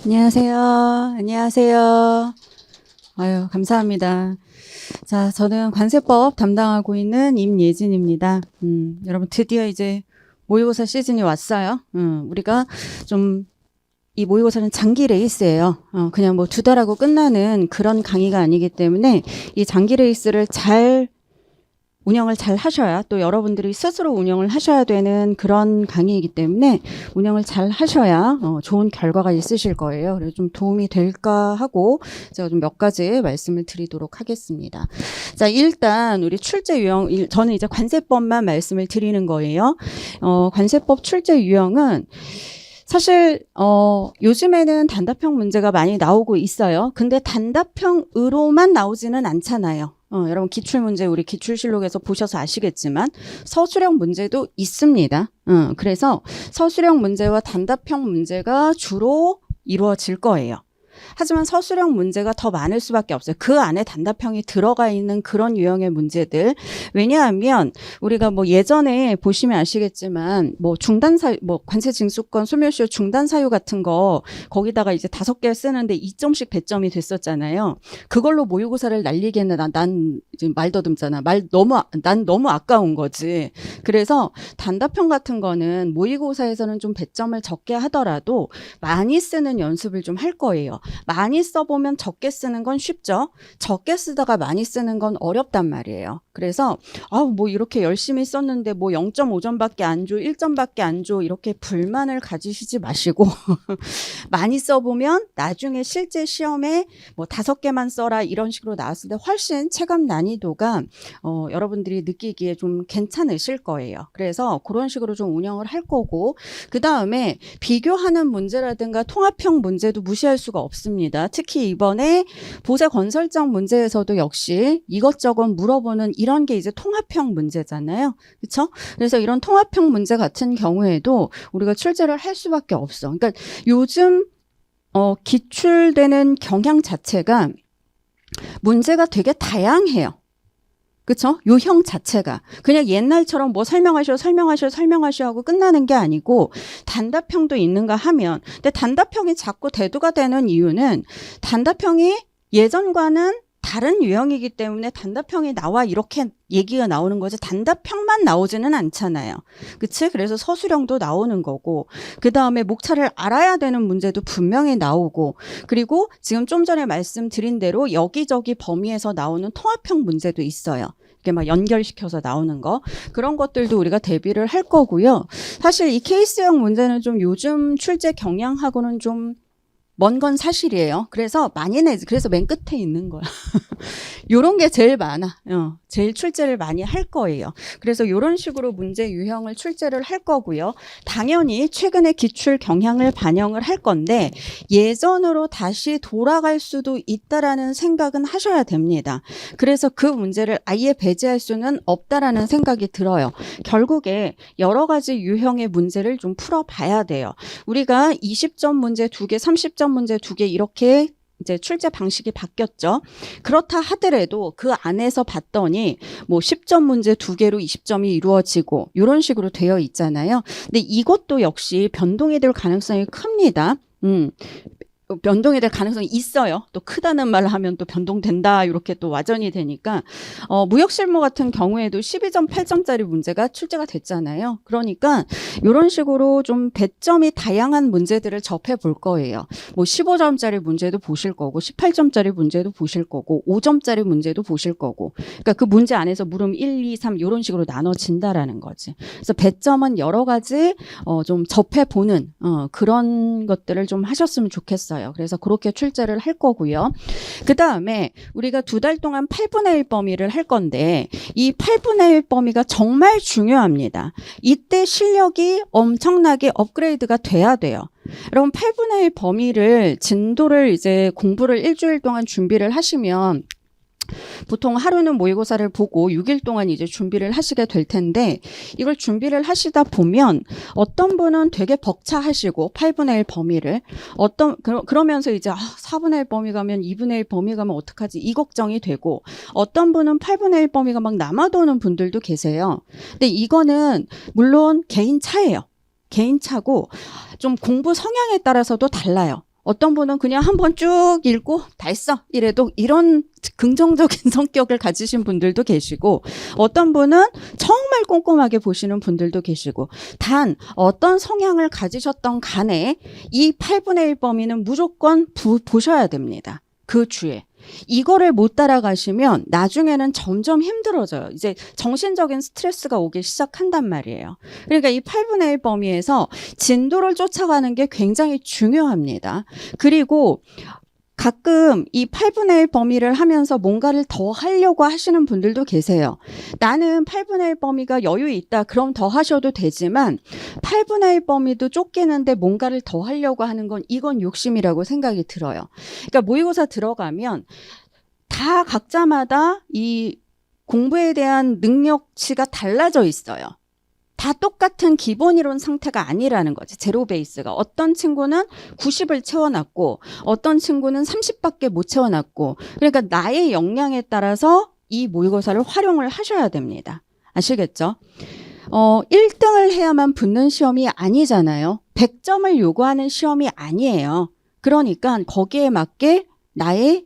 안녕하세요. 안녕하세요. 아유, 감사합니다. 자, 저는 관세법 담당하고 있는 임예진입니다. 여러분 드디어 이제 모의고사 시즌이 왔어요. 우리가 좀 이 모의고사는 장기 레이스예요. 그냥 뭐 2달 하고 끝나는 그런 강의가 아니기 때문에 이 장기 레이스를 운영을 잘 하셔야, 또 여러분들이 스스로 운영을 하셔야 되는 그런 강의이기 때문에 운영을 잘 하셔야 좋은 결과가 있으실 거예요. 그래서 좀 도움이 될까 하고 제가 좀 몇 가지 말씀을 드리도록 하겠습니다. 자, 일단 우리 출제 유형, 저는 이제 관세법만 말씀을 드리는 거예요. 관세법 출제 유형은 사실 요즘에는 단답형 문제가 많이 나오고 있어요. 근데 단답형으로만 나오지는 않잖아요. 여러분 기출문제 우리 기출실록에서 보셔서 아시겠지만 서술형 문제도 있습니다. 그래서 서술형 문제와 단답형 문제가 주로 이루어질 거예요. 하지만 서술형 문제가 더 많을 수밖에 없어요. 그 안에 단답형이 들어가 있는 그런 유형의 문제들. 왜냐하면 우리가 뭐 예전에 보시면 아시겠지만 뭐 중단사유, 뭐 관세징수권 소멸시효 중단사유 같은 거 거기다가 이제 5개 쓰는데 2점씩 배점이 됐었잖아요. 그걸로 모의고사를 날리기에는 난 이제 말 더듬잖아. 난 너무 아까운 거지. 그래서 단답형 같은 거는 모의고사에서는 좀 배점을 적게 하더라도 많이 쓰는 연습을 좀 할 거예요. 많이 써보면 적게 쓰는 건 쉽죠. 적게 쓰다가 많이 쓰는 건 어렵단 말이에요. 그래서 뭐 이렇게 열심히 썼는데 뭐 0.5점밖에 안 줘, 1점밖에 안 줘 이렇게 불만을 가지시지 마시고 많이 써보면 나중에 실제 시험에 뭐 5개만 써라 이런 식으로 나왔을 때 훨씬 체감 난이도가 여러분들이 느끼기에 좀 괜찮으실 거예요. 그래서 그런 식으로 좀 운영을 할 거고, 그 다음에 비교하는 문제라든가 통합형 문제도 무시할 수가 없습니다. 특히 이번에 보세 건설적 문제에서도 역시 이것저것 물어보는 이런 게 이제 통합형 문제잖아요. 그렇죠? 그래서 이런 통합형 문제 같은 경우에도 우리가 출제를 할 수밖에 없어. 그러니까 요즘 기출되는 경향 자체가 문제가 되게 다양해요. 그쵸? 요형 자체가. 그냥 옛날처럼 뭐 설명하셔 하고 끝나는 게 아니고 단답형도 있는가 하면, 근데 단답형이 자꾸 대두가 되는 이유는 단답형이 예전과는 다른 유형이기 때문에 단답형이 나와 이렇게 얘기가 나오는 거지 단답형만 나오지는 않잖아요. 그치? 그래서 서술형도 나오는 거고, 그 다음에 목차를 알아야 되는 문제도 분명히 나오고, 그리고 지금 좀 전에 말씀드린 대로 여기저기 범위에서 나오는 통합형 문제도 있어요. 이렇게 막 연결시켜서 나오는 거. 그런 것들도 우리가 대비를 할 거고요. 사실 이 케이스형 문제는 좀 요즘 출제 경향하고는 좀 먼 건 사실이에요. 그래서 많이 내지. 그래서 맨 끝에 있는 거야. 요런 게 제일 많아. 제일 출제를 많이 할 거예요. 그래서 요런 식으로 문제 유형을 출제를 할 거고요. 당연히 최근의 기출 경향을 반영을 할 건데 예전으로 다시 돌아갈 수도 있다라는 생각은 하셔야 됩니다. 그래서 그 문제를 아예 배제할 수는 없다라는 생각이 들어요. 결국에 여러 가지 유형의 문제를 좀 풀어봐야 돼요. 우리가 20점 문제 2개, 30점 문제 2개 이렇게 이제 출제 방식이 바뀌었죠. 그렇다 하더라도 그 안에서 봤더니 뭐 10점 문제 2개로 20점이 이루어지고 이런 식으로 되어 있잖아요. 근데 이것도 역시 변동이 될 가능성이 큽니다. 변동이 될 가능성이 있어요. 또 크다는 말을 하면 또 변동된다 이렇게 또 와전이 되니까 무역실무 같은 경우에도 12점 8점짜리 문제가 출제가 됐잖아요. 그러니까 이런 식으로 좀 배점이 다양한 문제들을 접해 볼 거예요. 뭐 15점짜리 문제도 보실 거고 18점짜리 문제도 보실 거고 5점짜리 문제도 보실 거고, 그러니까 그 문제 안에서 물음 1, 2, 3 이런 식으로 나눠진다라는 거지. 그래서 배점은 여러 가지 좀 접해 보는 그런 것들을 좀 하셨으면 좋겠어요. 그래서 그렇게 출제를 할 거고요. 그 다음에 우리가 2달 동안 8분의 1 범위를 할 건데 이 8분의 1 범위가 정말 중요합니다. 이때 실력이 엄청나게 업그레이드가 돼야 돼요. 여러분 8분의 1 범위를 진도를 이제 공부를 일주일 동안 준비를 하시면 보통 하루는 모의고사를 보고 6일 동안 이제 준비를 하시게 될 텐데, 이걸 준비를 하시다 보면 어떤 분은 되게 벅차하시고 8분의 1 범위를 그러면서 이제 4분의 1 범위 가면 2분의 1 범위 가면 어떡하지 이 걱정이 되고, 어떤 분은 8분의 1 범위가 막 남아도는 분들도 계세요. 근데 이거는 물론 개인 차예요. 개인 차고 좀 공부 성향에 따라서도 달라요. 어떤 분은 그냥 한번 쭉 읽고 다 했어 이래도 이런 긍정적인 성격을 가지신 분들도 계시고 어떤 분은 정말 꼼꼼하게 보시는 분들도 계시고 단 어떤 성향을 가지셨던 간에 이 8분의 1 범위는 무조건 보셔야 됩니다. 그 주에. 이거를 못 따라가시면 나중에는 점점 힘들어져요. 이제 정신적인 스트레스가 오기 시작한단 말이에요. 그러니까 이 8분의 1 범위에서 진도를 쫓아가는 게 굉장히 중요합니다. 그리고 가끔 이 8분의 1 범위를 하면서 뭔가를 더 하려고 하시는 분들도 계세요. 나는 8분의 1 범위가 여유 있다. 그럼 더 하셔도 되지만 8분의 1 범위도 쫓기는데 뭔가를 더 하려고 하는 건 이건 욕심이라고 생각이 들어요. 그러니까 모의고사 들어가면 다 각자마다 이 공부에 대한 능력치가 달라져 있어요. 다 똑같은 기본 이론 상태가 아니라는 거지. 제로 베이스가. 어떤 친구는 90을 채워놨고 어떤 친구는 30밖에 못 채워놨고 그러니까 나의 역량에 따라서 이 모의고사를 활용을 하셔야 됩니다. 아시겠죠? 1등을 해야만 붙는 시험이 아니잖아요. 100점을 요구하는 시험이 아니에요. 그러니까 거기에 맞게 나의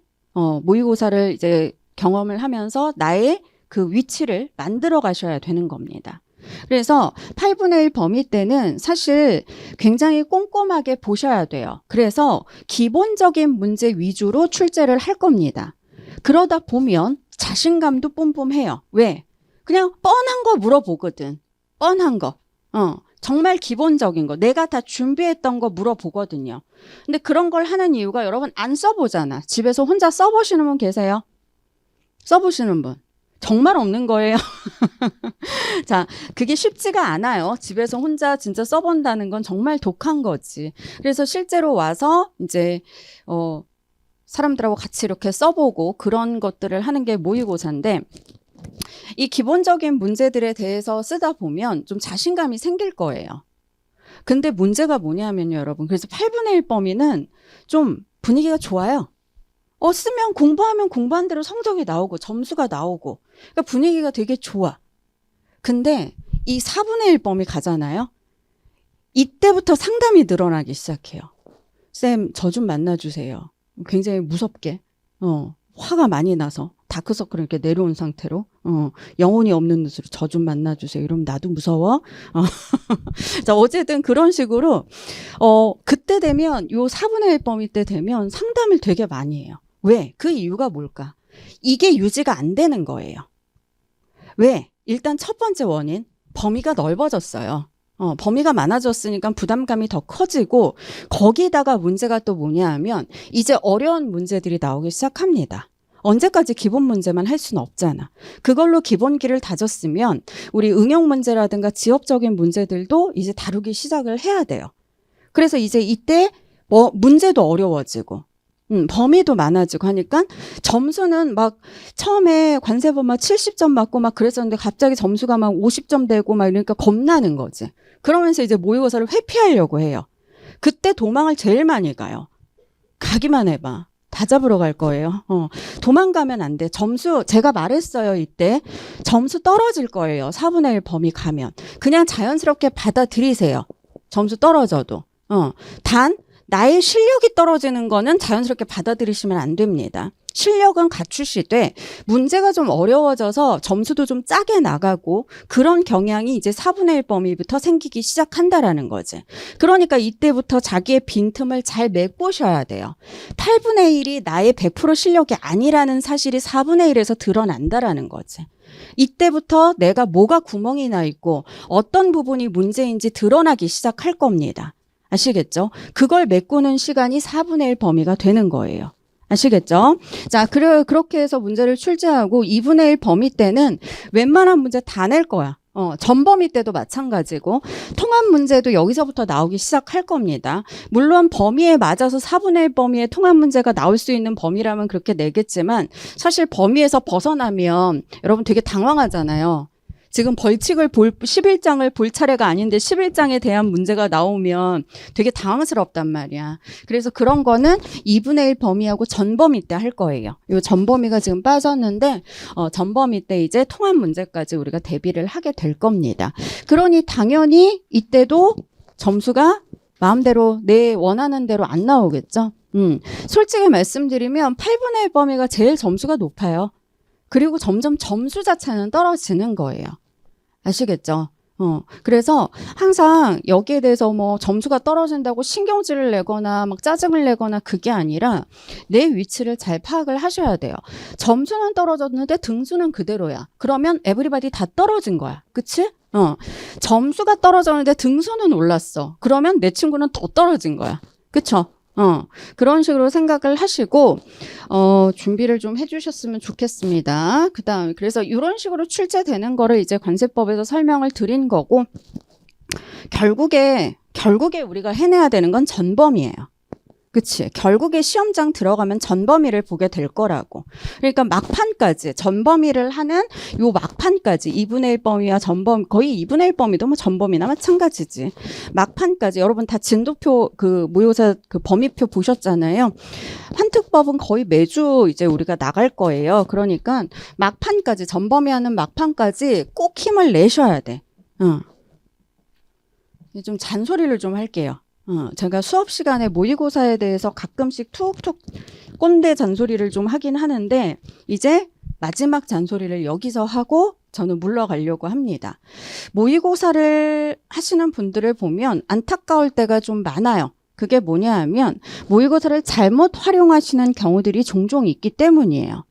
모의고사를 이제 경험을 하면서 나의 그 위치를 만들어 가셔야 되는 겁니다. 그래서 8분의 1 범위 때는 사실 굉장히 꼼꼼하게 보셔야 돼요. 그래서 기본적인 문제 위주로 출제를 할 겁니다. 그러다 보면 자신감도 뿜뿜해요. 왜? 그냥 뻔한 거 물어보거든. 뻔한 거. 정말 기본적인 거. 내가 다 준비했던 거 물어보거든요. 근데 그런 걸 하는 이유가 여러분 안 써보잖아. 집에서 혼자 써보시는 분 계세요? 써보시는 분? 정말 없는 거예요. 자, 그게 쉽지가 않아요. 집에서 혼자 진짜 써본다는 건 정말 독한 거지. 그래서 실제로 와서 이제 사람들하고 같이 이렇게 써보고 그런 것들을 하는 게 모의고사인데 이 기본적인 문제들에 대해서 쓰다 보면 좀 자신감이 생길 거예요. 근데 문제가 뭐냐면요, 여러분. 그래서 8분의 1 범위는 좀 분위기가 좋아요. 쓰면 공부하면 공부한 대로 성적이 나오고 점수가 나오고 그러니까 분위기가 되게 좋아. 근데 이 4분의 1 범위 가잖아요. 이때부터 상담이 늘어나기 시작해요. 쌤, 저 좀 만나주세요. 굉장히 무섭게 화가 많이 나서 다크서클을 이렇게 내려온 상태로 영혼이 없는 눈으로 저 좀 만나주세요. 이러면 나도 무서워. 자, 어쨌든 그런 식으로 그때 되면 요 4분의 1 범위 때 되면 상담을 되게 많이 해요. 왜? 그 이유가 뭘까? 이게 유지가 안 되는 거예요. 왜? 일단 첫 번째 원인, 범위가 넓어졌어요. 범위가 많아졌으니까 부담감이 더 커지고 거기다가 문제가 또 뭐냐 하면 이제 어려운 문제들이 나오기 시작합니다. 언제까지 기본 문제만 할 수는 없잖아. 그걸로 기본기를 다졌으면 우리 응용 문제라든가 지역적인 문제들도 이제 다루기 시작을 해야 돼요. 그래서 이제 이때 문제도 어려워지고 범위도 많아지고 하니까 점수는 막 처음에 관세법 막 70점 맞고 막 그랬었는데 갑자기 점수가 막 50점 되고 막 이러니까 겁나는 거지. 그러면서 이제 모의고사를 회피하려고 해요. 그때 도망을 제일 많이 가요. 가기만 해봐. 다 잡으러 갈 거예요. 도망가면 안 돼. 점수 제가 말했어요. 이때 점수 떨어질 거예요. 4분의 1 범위 가면. 그냥 자연스럽게 받아들이세요. 점수 떨어져도. 단 나의 실력이 떨어지는 거는 자연스럽게 받아들이시면 안 됩니다. 실력은 갖추시되 문제가 좀 어려워져서 점수도 좀 짜게 나가고 그런 경향이 이제 4분의 1 범위부터 생기기 시작한다라는 거지. 그러니까 이때부터 자기의 빈틈을 잘 메꾸셔야 돼요. 8분의 1이 나의 100% 실력이 아니라는 사실이 4분의 1에서 드러난다라는 거지. 이때부터 내가 뭐가 구멍이 나 있고 어떤 부분이 문제인지 드러나기 시작할 겁니다. 아시겠죠? 그걸 메꾸는 시간이 4분의 1 범위가 되는 거예요. 아시겠죠? 자, 그렇게 해서 문제를 출제하고 2분의 1 범위 때는 웬만한 문제 다 낼 거야. 전범위 때도 마찬가지고 통합 문제도 여기서부터 나오기 시작할 겁니다. 물론 범위에 맞아서 4분의 1 범위의 통합 문제가 나올 수 있는 범위라면 그렇게 내겠지만 사실 범위에서 벗어나면 여러분 되게 당황하잖아요. 지금 벌칙을 11장을 볼 차례가 아닌데 11장에 대한 문제가 나오면 되게 당황스럽단 말이야. 그래서 그런 거는 2분의 1 범위하고 전범위 때 할 거예요. 이 전범위가 지금 빠졌는데 전범위 때 이제 통합 문제까지 우리가 대비를 하게 될 겁니다. 그러니 당연히 이때도 점수가 마음대로 내 원하는 대로 안 나오겠죠. 솔직히 말씀드리면 8분의 1 범위가 제일 점수가 높아요. 그리고 점점 점수 자체는 떨어지는 거예요. 아시겠죠? 그래서 항상 여기에 대해서 뭐 점수가 떨어진다고 신경질을 내거나 막 짜증을 내거나 그게 아니라 내 위치를 잘 파악을 하셔야 돼요. 점수는 떨어졌는데 등수는 그대로야. 그러면 에브리바디 다 떨어진 거야. 그치? 점수가 떨어졌는데 등수는 올랐어. 그러면 내 친구는 더 떨어진 거야. 그쵸? 그런 식으로 생각을 하시고, 준비를 좀 해주셨으면 좋겠습니다. 그 다음, 그래서 이런 식으로 출제되는 거를 이제 관세법에서 설명을 드린 거고, 결국에 우리가 해내야 되는 건 전범위예요. 그치? 결국에 시험장 들어가면 전범위를 보게 될 거라고. 그러니까 막판까지, 전범위를 하는 요 막판까지, 2분의 1 범위와 전범위, 거의 2분의 1 범위도 뭐 전범위나 마찬가지지. 막판까지, 여러분 다 진도표, 모의고사 범위표 보셨잖아요. 환특법은 거의 매주 이제 우리가 나갈 거예요. 그러니까 막판까지, 전범위 하는 막판까지 꼭 힘을 내셔야 돼. 좀 잔소리를 좀 할게요. 제가 수업 시간에 모의고사에 대해서 가끔씩 툭툭 꼰대 잔소리를 좀 하긴 하는데 이제 마지막 잔소리를 여기서 하고 저는 물러가려고 합니다. 모의고사를 하시는 분들을 보면 안타까울 때가 좀 많아요. 그게 뭐냐 하면 모의고사를 잘못 활용하시는 경우들이 종종 있기 때문이에요.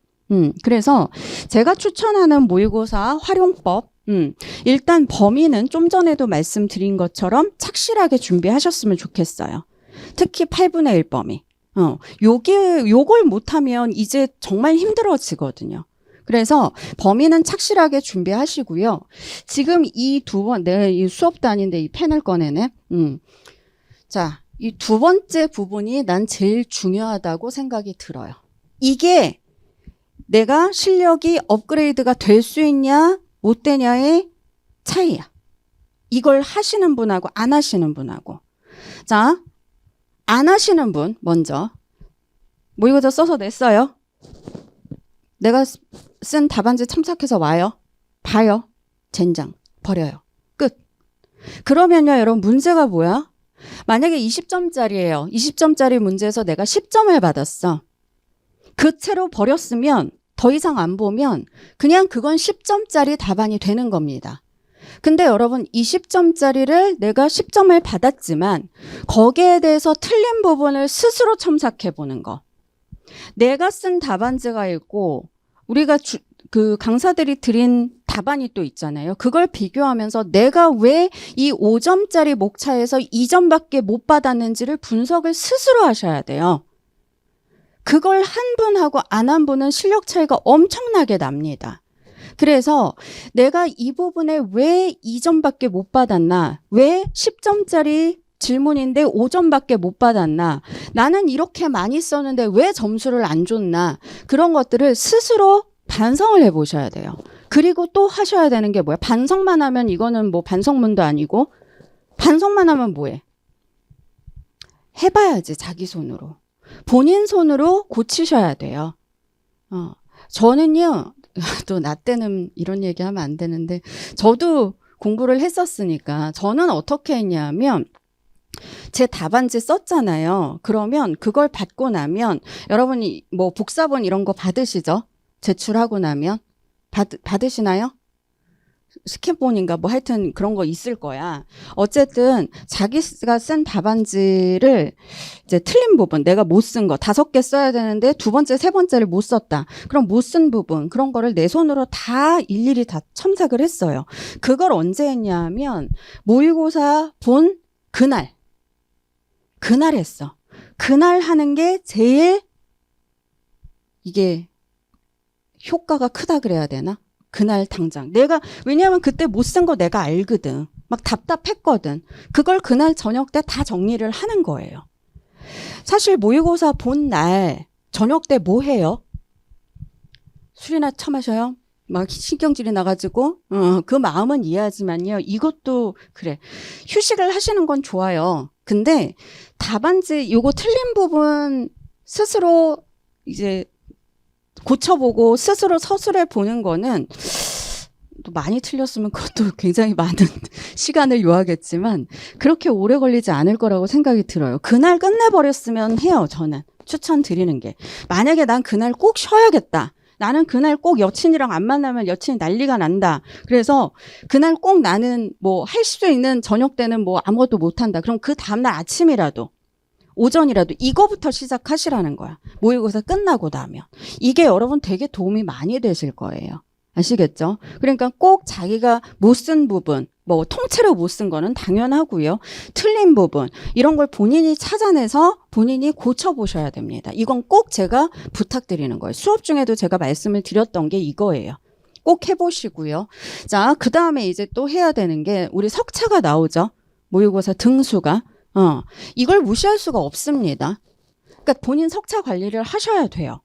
그래서 제가 추천하는 모의고사 활용법, 일단 범위는 좀 전에도 말씀드린 것처럼 착실하게 준비하셨으면 좋겠어요. 특히 8분의 1 범위. 요걸 못하면 이제 정말 힘들어지거든요. 그래서 범위는 착실하게 준비하시고요. 지금 이 내가 이 수업도 아닌데 이 펜을 꺼내네. 자, 이 두 번째 부분이 난 제일 중요하다고 생각이 들어요. 이게 내가 실력이 업그레이드가 될 수 있냐, 못 되냐의 차이야. 이걸 하시는 분하고 안 하시는 분하고. 자, 안 하시는 분 먼저. 모의고사 써서 냈어요. 내가 쓴 답안지 첨삭해서 와요. 봐요. 젠장. 버려요. 끝. 그러면요, 여러분 문제가 뭐야? 만약에 20점짜리예요. 20점짜리 문제에서 내가 10점을 받았어. 그 채로 버렸으면 더 이상 안 보면 그냥 그건 10점짜리 답안이 되는 겁니다. 근데 여러분 20점짜리를 내가 10점을 받았지만 거기에 대해서 틀린 부분을 스스로 첨삭해 보는 거. 내가 쓴 답안지가 있고 우리가 강사들이 드린 답안이 또 있잖아요. 그걸 비교하면서 내가 왜 이 5점짜리 목차에서 2점밖에 못 받았는지를 분석을 스스로 하셔야 돼요. 그걸 한 분하고 안 한 분은 실력 차이가 엄청나게 납니다. 그래서 내가 이 부분에 왜 2점밖에 못 받았나? 왜 10점짜리 질문인데 5점밖에 못 받았나? 나는 이렇게 많이 썼는데 왜 점수를 안 줬나? 그런 것들을 스스로 반성을 해보셔야 돼요. 그리고 또 하셔야 되는 게 뭐야? 반성만 하면 이거는 뭐 반성문도 아니고 반성만 하면 뭐해? 해봐야지 자기 손으로. 본인 손으로 고치셔야 돼요. 저는요, 또 나 때는 이런 얘기 하면 안 되는데, 저도 공부를 했었으니까, 저는 어떻게 했냐면, 제 답안지 썼잖아요. 그러면 그걸 받고 나면, 여러분이 뭐 복사본 이런 거 받으시죠? 제출하고 나면? 받으시나요? 스캔본인가 뭐 하여튼 그런 거 있을 거야. 어쨌든 자기가 쓴 답안지를 이제 틀린 부분, 내가 못 쓴 거 5개 써야 되는데 두 번째, 세 번째를 못 썼다. 그럼 못 쓴 부분, 그런 거를 내 손으로 다 일일이 다 첨삭을 했어요. 그걸 언제 했냐 하면 모의고사 본 그날 했어. 그날 하는 게 제일 이게 효과가 크다 그래야 되나? 그날 당장. 왜냐하면 그때 못 쓴 거 내가 알거든. 막 답답했거든. 그걸 그날 저녁 때 다 정리를 하는 거예요. 사실 모의고사 본 날, 저녁 때 뭐 해요? 술이나 처마셔요? 막 신경질이 나가지고, 그 마음은 이해하지만요. 이것도 그래. 휴식을 하시는 건 좋아요. 근데 답안지, 요거 틀린 부분 스스로 이제 고쳐보고 스스로 서술해 보는 거는 또 많이 틀렸으면 그것도 굉장히 많은 시간을 요하겠지만 그렇게 오래 걸리지 않을 거라고 생각이 들어요. 그날 끝내버렸으면 해요. 저는 추천드리는 게. 만약에 난 그날 꼭 쉬어야겠다. 나는 그날 꼭 여친이랑 안 만나면 여친이 난리가 난다. 그래서 그날 꼭 나는 뭐 할 수 있는 저녁 때는 뭐 아무것도 못한다. 그럼 그 다음날 아침이라도 오전이라도 이거부터 시작하시라는 거야. 모의고사 끝나고 나면. 이게 여러분 되게 도움이 많이 되실 거예요. 아시겠죠? 그러니까 꼭 자기가 못 쓴 부분, 뭐 통째로 못 쓴 거는 당연하고요. 틀린 부분, 이런 걸 본인이 찾아내서 본인이 고쳐보셔야 됩니다. 이건 꼭 제가 부탁드리는 거예요. 수업 중에도 제가 말씀을 드렸던 게 이거예요. 꼭 해보시고요. 자, 그 다음에 이제 또 해야 되는 게 우리 석차가 나오죠. 모의고사 등수가. 이걸 무시할 수가 없습니다. 그러니까 본인 석차 관리를 하셔야 돼요.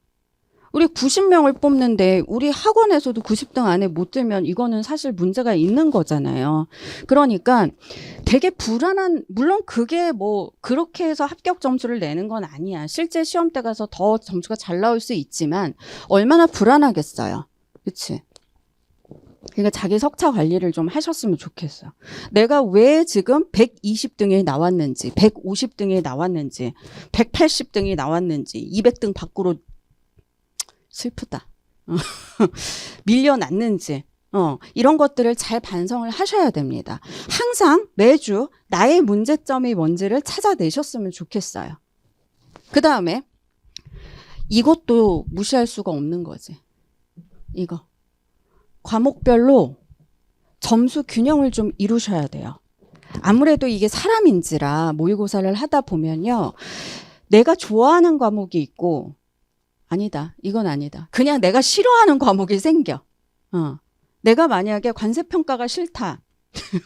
우리 90명을 뽑는데 우리 학원에서도 90등 안에 못 들면 이거는 사실 문제가 있는 거잖아요. 그러니까 되게 불안한, 물론 그게 뭐 그렇게 해서 합격 점수를 내는 건 아니야. 실제 시험 때 가서 더 점수가 잘 나올 수 있지만 얼마나 불안하겠어요. 그치? 그러니까 자기 석차 관리를 좀 하셨으면 좋겠어요. 내가 왜 지금 120등이 나왔는지, 150등이 나왔는지, 180등이 나왔는지, 200등 밖으로 슬프다. 밀려났는지, 이런 것들을 잘 반성을 하셔야 됩니다. 항상 매주 나의 문제점이 뭔지를 찾아내셨으면 좋겠어요. 그 다음에 이것도 무시할 수가 없는 거지. 이거. 과목별로 점수 균형을 좀 이루셔야 돼요. 아무래도 이게 사람인지라 모의고사를 하다 보면요. 내가 좋아하는 과목이 있고 아니다. 이건 아니다. 그냥 내가 싫어하는 과목이 생겨. 내가 만약에 관세평가가 싫다.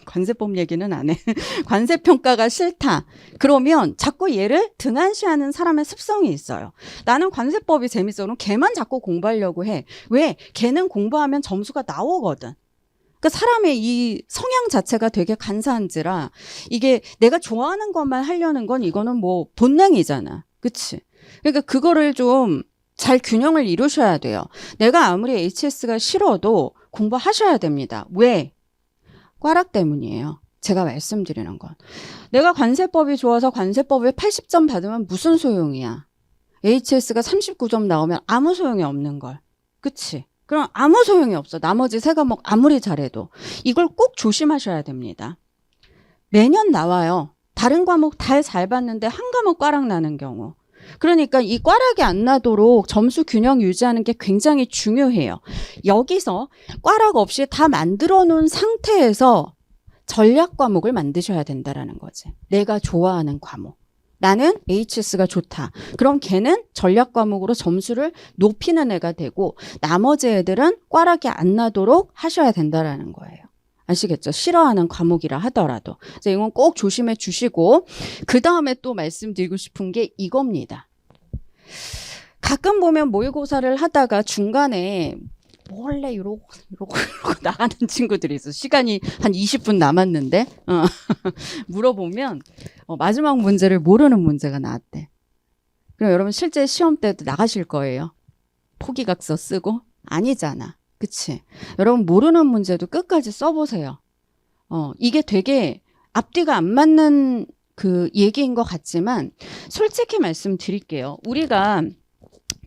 관세법 얘기는 안 해. 관세평가가 싫다. 그러면 자꾸 얘를 등한시하는 사람의 습성이 있어요. 나는 관세법이 재밌어. 그럼 걔만 자꾸 공부하려고 해. 왜? 걔는 공부하면 점수가 나오거든. 그러니까 사람의 이 성향 자체가 되게 간사한지라 이게 내가 좋아하는 것만 하려는 건 이거는 뭐 본능이잖아. 그치? 그러니까 그거를 좀 잘 균형을 이루셔야 돼요. 내가 아무리 HS가 싫어도 공부하셔야 됩니다. 왜? 꽈락 때문이에요. 제가 말씀드리는 건. 내가 관세법이 좋아서 관세법에 80점 받으면 무슨 소용이야. HS가 39점 나오면 아무 소용이 없는 걸. 그치? 그럼 아무 소용이 없어. 나머지 세 과목 아무리 잘해도. 이걸 꼭 조심하셔야 됩니다. 매년 나와요. 다른 과목 다 잘 봤는데 한 과목 꽈락 나는 경우. 그러니까 이 꽈락이 안 나도록 점수 균형 유지하는 게 굉장히 중요해요. 여기서 꽈락 없이 다 만들어 놓은 상태에서 전략 과목을 만드셔야 된다라는 거지. 내가 좋아하는 과목. 나는 HS가 좋다. 그럼 걔는 전략 과목으로 점수를 높이는 애가 되고 나머지 애들은 꽈락이 안 나도록 하셔야 된다라는 거예요. 아시겠죠? 싫어하는 과목이라 하더라도. 그래서 이건 꼭 조심해 주시고 그 다음에 또 말씀드리고 싶은 게 이겁니다. 가끔 보면 모의고사를 하다가 중간에 몰래 이러고 나가는 친구들이 있어. 시간이 한 20분 남았는데 물어보면 마지막 문제를 모르는 문제가 나왔대. 그럼 여러분 실제 시험 때도 나가실 거예요. 포기각서 쓰고? 아니잖아. 그치? 여러분 모르는 문제도 끝까지 써보세요. 이게 되게 앞뒤가 안 맞는 그 얘기인 것 같지만 솔직히 말씀드릴게요. 우리가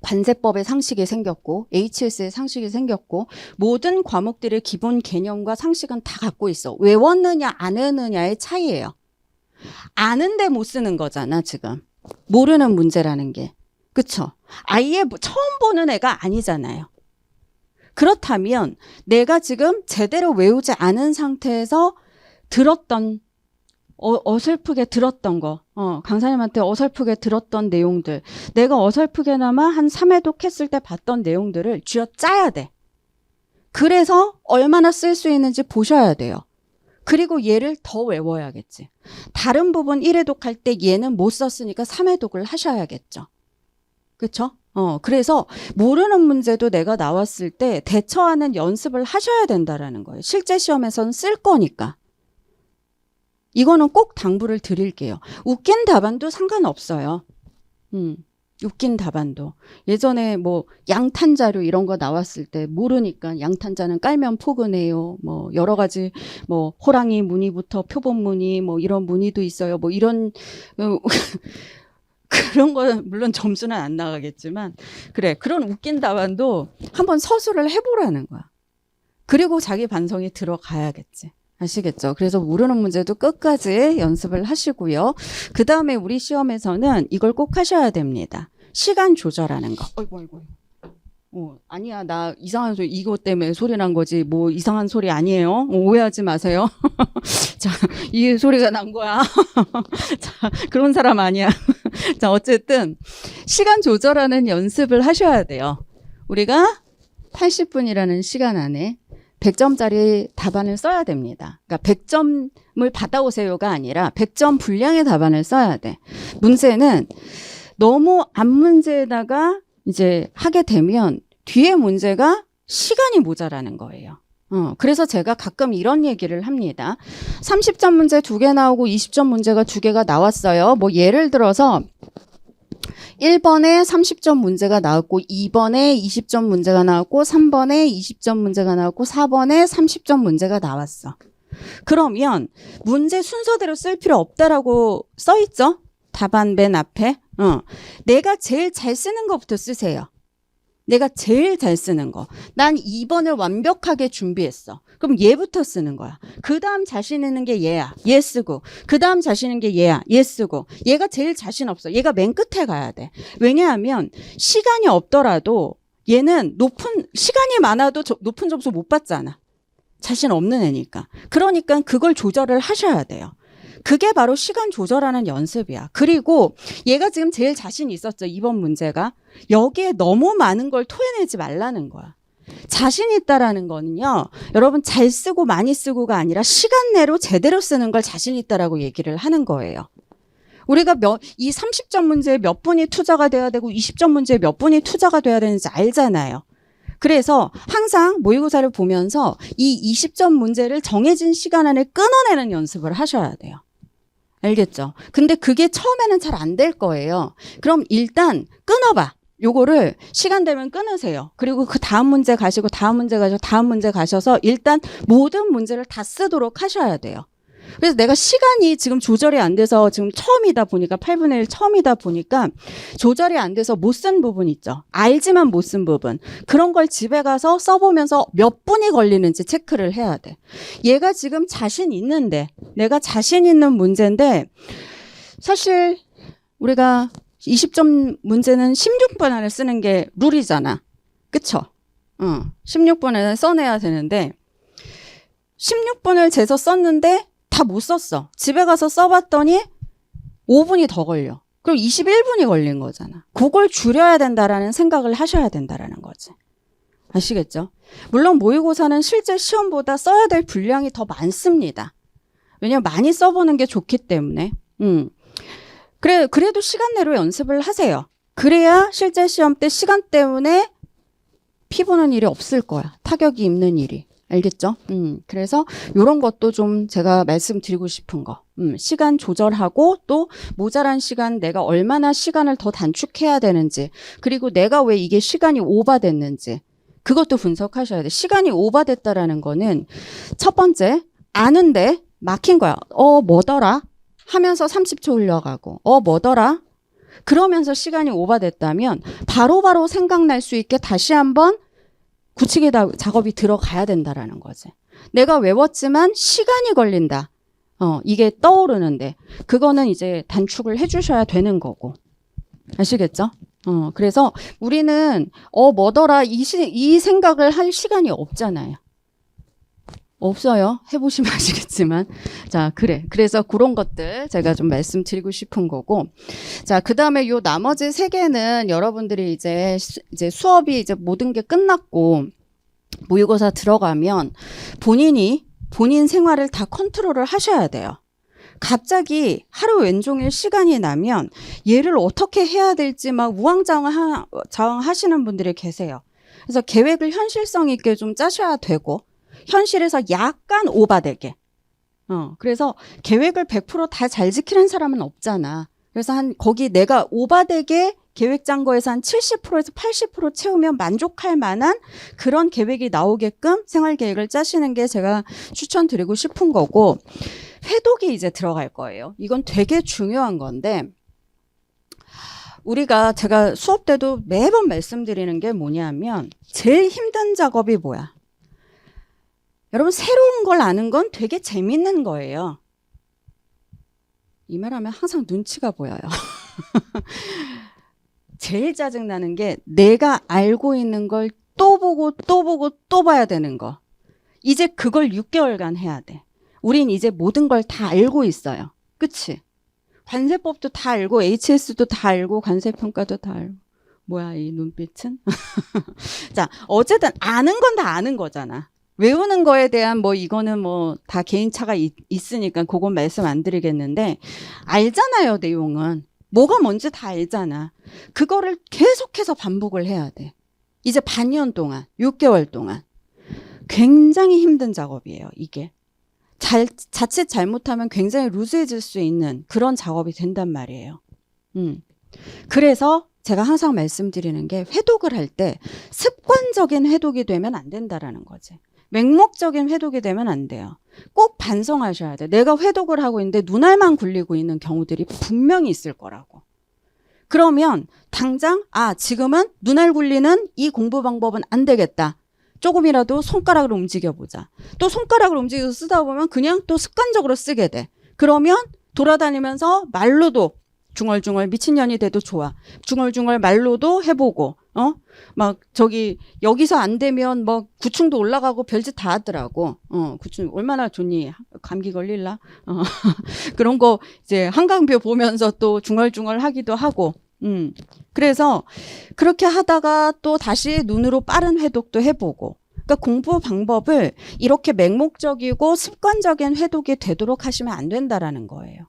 관세법의 상식이 생겼고 HS의 상식이 생겼고 모든 과목들의 기본 개념과 상식은 다 갖고 있어. 외웠느냐 안 외웠느냐의 차이예요. 아는데 못 쓰는 거잖아 지금. 모르는 문제라는 게. 그쵸? 아예 처음 보는 애가 아니잖아요. 그렇다면 내가 지금 제대로 외우지 않은 상태에서 들었던 어설프게 들었던 거, 강사님한테 어설프게 들었던 내용들, 내가 어설프게나마 한 3회독 했을 때 봤던 내용들을 쥐어짜야 돼. 그래서 얼마나 쓸 수 있는지 보셔야 돼요. 그리고 얘를 더 외워야겠지. 다른 부분 1회독 할 때 얘는 못 썼으니까 3회독을 하셔야겠죠. 그렇죠? 그래서 모르는 문제도 내가 나왔을 때 대처하는 연습을 하셔야 된다라는 거예요. 실제 시험에서는 쓸 거니까. 이거는 꼭 당부를 드릴게요. 웃긴 답안도 상관없어요. 웃긴 답안도. 예전에 뭐 양탄자료 이런 거 나왔을 때 모르니까 양탄자는 깔면 포근해요. 뭐 여러 가지 뭐 호랑이 무늬부터 표본 무늬 뭐 이런 무늬도 있어요. 뭐 이런 그런 거 물론 점수는 안 나가겠지만 그래 그런 웃긴 답안도 한번 서술을 해보라는 거야. 그리고 자기 반성이 들어가야겠지. 아시겠죠? 그래서 모르는 문제도 끝까지 연습을 하시고요. 그 다음에 우리 시험에서는 이걸 꼭 하셔야 됩니다. 시간 조절하는 거. 어이구. 아니야, 나 이상한 소리, 이것 때문에 소리 난 거지. 뭐 이상한 소리 아니에요. 오해하지 마세요. 자, 이 소리가 난 거야. 자, 그런 사람 아니야. 자, 어쨌든 시간 조절하는 연습을 하셔야 돼요. 우리가 80분이라는 시간 안에 100점짜리 답안을 써야 됩니다. 그러니까 100점을 받아오세요가 아니라 100점 분량의 답안을 써야 돼. 문제는 너무 앞 문제에다가 이제 하게 되면 뒤에 문제가 시간이 모자라는 거예요. 그래서 제가 가끔 이런 얘기를 합니다. 30점 문제 2개 나오고 20점 문제가 2개가 나왔어요. 뭐 예를 들어서 1번에 30점 문제가 나왔고 2번에 20점 문제가 나왔고 3번에 20점 문제가 나왔고 4번에 30점 문제가 나왔어. 그러면 문제 순서대로 쓸 필요 없다라고 써있죠? 답안 맨 앞에. 내가 제일 잘 쓰는 것부터 쓰세요. 내가 제일 잘 쓰는 거. 난 2번을 완벽하게 준비했어. 그럼 얘부터 쓰는 거야. 그 다음 자신 있는 게 얘야. 얘 쓰고. 그 다음 자신 있는 게 얘야. 얘 쓰고. 얘가 제일 자신 없어. 얘가 맨 끝에 가야 돼. 왜냐하면 시간이 없더라도 얘는 시간이 많아도 높은 점수 못 받잖아. 자신 없는 애니까. 그러니까 그걸 조절을 하셔야 돼요. 그게 바로 시간 조절하는 연습이야. 그리고 얘가 지금 제일 자신 있었죠. 이번 문제가. 여기에 너무 많은 걸 토해내지 말라는 거야. 자신 있다라는 거는요. 여러분 잘 쓰고 많이 쓰고가 아니라 시간 내로 제대로 쓰는 걸 자신 있다라고 얘기를 하는 거예요. 우리가 이 30점 문제에 몇 분이 투자가 돼야 되고 20점 문제에 몇 분이 투자가 돼야 되는지 알잖아요. 그래서 항상 모의고사를 보면서 이 20점 문제를 정해진 시간 안에 끊어내는 연습을 하셔야 돼요. 알겠죠? 근데 그게 처음에는 잘 안 될 거예요. 그럼 일단 끊어봐. 요거를 시간 되면 끊으세요. 그리고 그 다음 문제 가시고 다음 문제 가시고 다음 문제 가셔서 일단 모든 문제를 다 쓰도록 하셔야 돼요. 그래서 내가 시간이 지금 조절이 안 돼서 지금 처음이다 보니까 8분의 1 처음이다 보니까 조절이 안 돼서 못 쓴 부분 있죠. 알지만 못 쓴 부분. 그런 걸 집에 가서 써보면서 몇 분이 걸리는지 체크를 해야 돼. 얘가 지금 자신 있는데 내가 자신 있는 문제인데 사실 우리가 20점 문제는 16분 안에 쓰는 게 룰이잖아. 그쵸? 16분 안에 써내야 되는데 16분을 재서 썼는데 다 못 썼어. 집에 가서 써봤더니 5분이 더 걸려. 그럼 21분이 걸린 거잖아. 그걸 줄여야 된다라는 생각을 하셔야 된다라는 거지. 아시겠죠? 물론 모의고사는 실제 시험보다 써야 될 분량이 더 많습니다. 왜냐면 많이 써보는 게 좋기 때문에. 그래도 시간 내로 연습을 하세요. 그래야 실제 시험 때 시간 때문에 피 보는 일이 없을 거야. 타격이 입는 일이. 알겠죠? 그래서 이런 것도 좀 제가 말씀드리고 싶은 거. 시간 조절하고 또 모자란 시간 내가 얼마나 시간을 더 단축해야 되는지 그리고 내가 왜 이게 시간이 오버됐는지 그것도 분석하셔야 돼. 시간이 오버됐다라는 거는 첫 번째 아는데 막힌 거야. 뭐더라? 하면서 30초 흘려가고 뭐더라? 그러면서 시간이 오버됐다면 바로바로 생각날 수 있게 다시 한번 굳히기 작업이 들어가야 된다라는 거지. 내가 외웠지만 시간이 걸린다. 이게 떠오르는데 그거는 이제 단축을 해주셔야 되는 거고. 아시겠죠? 그래서 우리는 뭐더라 이 생각을 할 시간이 없잖아요. 없어요. 해보시면 아시겠지만. 자, 그래서 그런 것들 제가 좀 말씀드리고 싶은 거고. 자, 그 다음에 요 나머지 3개는 여러분들이 이제 수업이 이제 모든 게 끝났고, 모의고사 들어가면 본인 생활을 다 컨트롤을 하셔야 돼요. 갑자기 하루 왼종일 시간이 나면 얘를 어떻게 해야 될지 막 우왕좌왕 하시는 분들이 계세요. 그래서 계획을 현실성 있게 좀 짜셔야 되고, 현실에서 약간 오바되게. 그래서 계획을 100% 다 잘 지키는 사람은 없잖아. 그래서 거기 내가 오바되게 계획 짠 거에서 한 70%에서 80% 채우면 만족할 만한 그런 계획이 나오게끔 생활 계획을 짜시는 게 제가 추천드리고 싶은 거고, 회독이 이제 들어갈 거예요. 이건 되게 중요한 건데, 제가 수업 때도 매번 말씀드리는 게 뭐냐면, 제일 힘든 작업이 뭐야? 여러분, 새로운 걸 아는 건 되게 재밌는 거예요. 이 말하면 항상 눈치가 보여요. 제일 짜증나는 게 내가 알고 있는 걸 또 보고 또 보고 또 봐야 되는 거. 이제 그걸 6개월간 해야 돼. 우린 이제 모든 걸 다 알고 있어요. 그치? 관세법도 다 알고 HS도 다 알고 관세평가도 다 알고. 뭐야 이 눈빛은? 자, 어쨌든 아는 건 다 아는 거잖아. 외우는 거에 대한 이거는 다 개인차가 있으니까 그건 말씀 안 드리겠는데, 알잖아요, 내용은. 뭐가 뭔지 다 알잖아. 그거를 계속해서 반복을 해야 돼. 이제 반년 동안, 6개월 동안. 굉장히 힘든 작업이에요, 이게. 자칫 잘못하면 굉장히 루즈해질 수 있는 그런 작업이 된단 말이에요. 그래서 제가 항상 말씀드리는 게, 회독을 할 때 습관적인 회독이 되면 안 된다라는 거지. 맹목적인 회독이 되면 안 돼요. 꼭 반성하셔야 돼. 내가 회독을 하고 있는데 눈알만 굴리고 있는 경우들이 분명히 있을 거라고. 그러면 당장 지금은 눈알 굴리는 이 공부 방법은 안 되겠다. 조금이라도 손가락을 움직여보자. 또 손가락을 움직여서 쓰다 보면 그냥 또 습관적으로 쓰게 돼. 그러면 돌아다니면서 말로도 중얼중얼 미친년이 돼도 좋아. 중얼중얼 말로도 해보고, 여기서 안 되면 구충도 올라가고 별짓 다 하더라고. 구충 얼마나 좋니? 감기 걸릴라? 그런 거 이제 한강뷰 보면서 또 중얼중얼 하기도 하고. 그래서 그렇게 하다가 또 다시 눈으로 빠른 회독도 해보고. 그러니까 공부 방법을 이렇게 맹목적이고 습관적인 회독이 되도록 하시면 안 된다라는 거예요.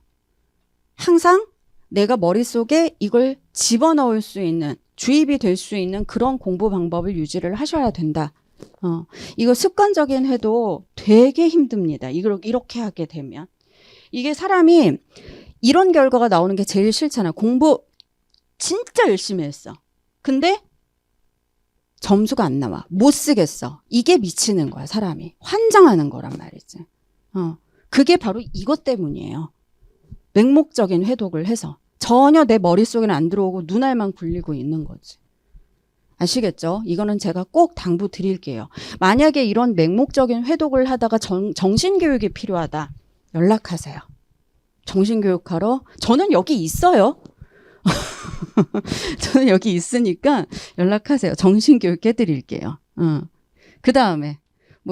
항상 내가 머릿속에 이걸 집어넣을 수 있는, 주입이 될 수 있는 그런 공부 방법을 유지를 하셔야 된다. 이거 습관적인 회도 되게 힘듭니다. 이렇게 하게 되면. 이게 사람이 이런 결과가 나오는 게 제일 싫잖아. 공부 진짜 열심히 했어. 근데 점수가 안 나와. 못 쓰겠어. 이게 미치는 거야, 사람이. 환장하는 거란 말이지. 그게 바로 이것 때문이에요. 맹목적인 회독을 해서. 전혀 내 머릿속에는 안 들어오고 눈알만 굴리고 있는 거지. 아시겠죠? 이거는 제가 꼭 당부 드릴게요. 만약에 이런 맹목적인 회독을 하다가 정신교육이 필요하다. 연락하세요. 정신교육하러. 저는 여기 있어요. 저는 여기 있으니까 연락하세요. 정신교육 해드릴게요. 그 다음에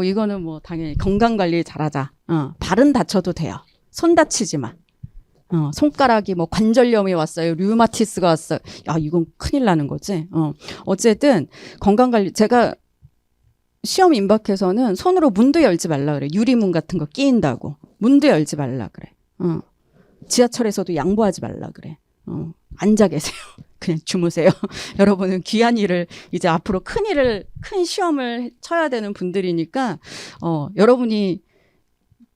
이거는 당연히 건강관리 잘하자. 발은 다쳐도 돼요. 손 다치지 마. 손가락이 관절염이 왔어요. 류마티스가 왔어요. 야, 이건 큰일 나는 거지. 어쨌든 건강관리, 제가 시험 임박해서는 손으로 문도 열지 말라 그래. 유리문 같은 거 끼인다고. 문도 열지 말라 그래. 지하철에서도 양보하지 말라 그래. 앉아 계세요. 그냥 주무세요. 여러분은 귀한 일을, 이제 앞으로 큰 시험을 쳐야 되는 분들이니까, 여러분이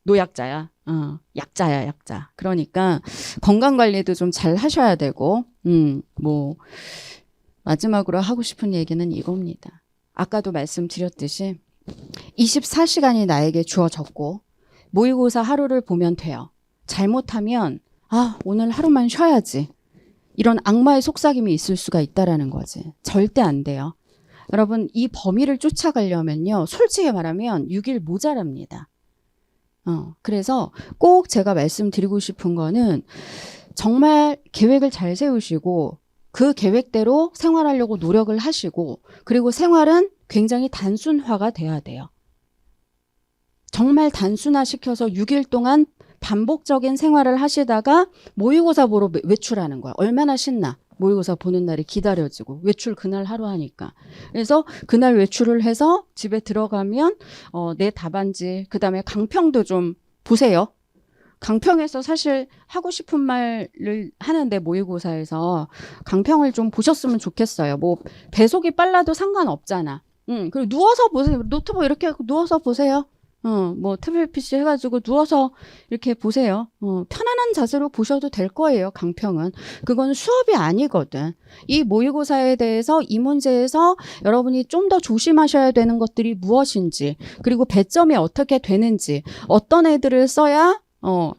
노약자야. 약자야, 약자. 그러니까 건강관리도 좀 잘 하셔야 되고, 마지막으로 하고 싶은 얘기는 이겁니다. 아까도 말씀드렸듯이 24시간이 나에게 주어졌고, 모의고사 하루를 보면 돼요. 잘못하면, 오늘 하루만 쉬어야지. 이런 악마의 속삭임이 있을 수가 있다라는 거지. 절대 안 돼요. 여러분, 이 범위를 쫓아가려면요, 솔직히 말하면 6일 모자랍니다. 그래서 꼭 제가 말씀드리고 싶은 거는, 정말 계획을 잘 세우시고 그 계획대로 생활하려고 노력을 하시고, 그리고 생활은 굉장히 단순화가 돼야 돼요. 정말 단순화시켜서 6일 동안 반복적인 생활을 하시다가 모의고사 보러 외출하는 거야. 얼마나 신나. 모의고사 보는 날이 기다려지고, 외출 그날 하루 하니까. 그래서 그날 외출을 해서 집에 들어가면 내 답안지, 그다음에 강평도 좀 보세요. 강평에서 사실 하고 싶은 말을 하는데, 모의고사에서 강평을 좀 보셨으면 좋겠어요. 배속이 빨라도 상관없잖아. 그리고 누워서 보세요. 노트북 이렇게 하고 누워서 보세요. 뭐 태블릿 PC 해가지고 누워서 이렇게 보세요. 편안한 자세로 보셔도 될 거예요. 강평은. 그건 수업이 아니거든. 이 모의고사에 대해서 이 문제에서 여러분이 좀 더 조심하셔야 되는 것들이 무엇인지, 그리고 배점이 어떻게 되는지, 어떤 애들을 써야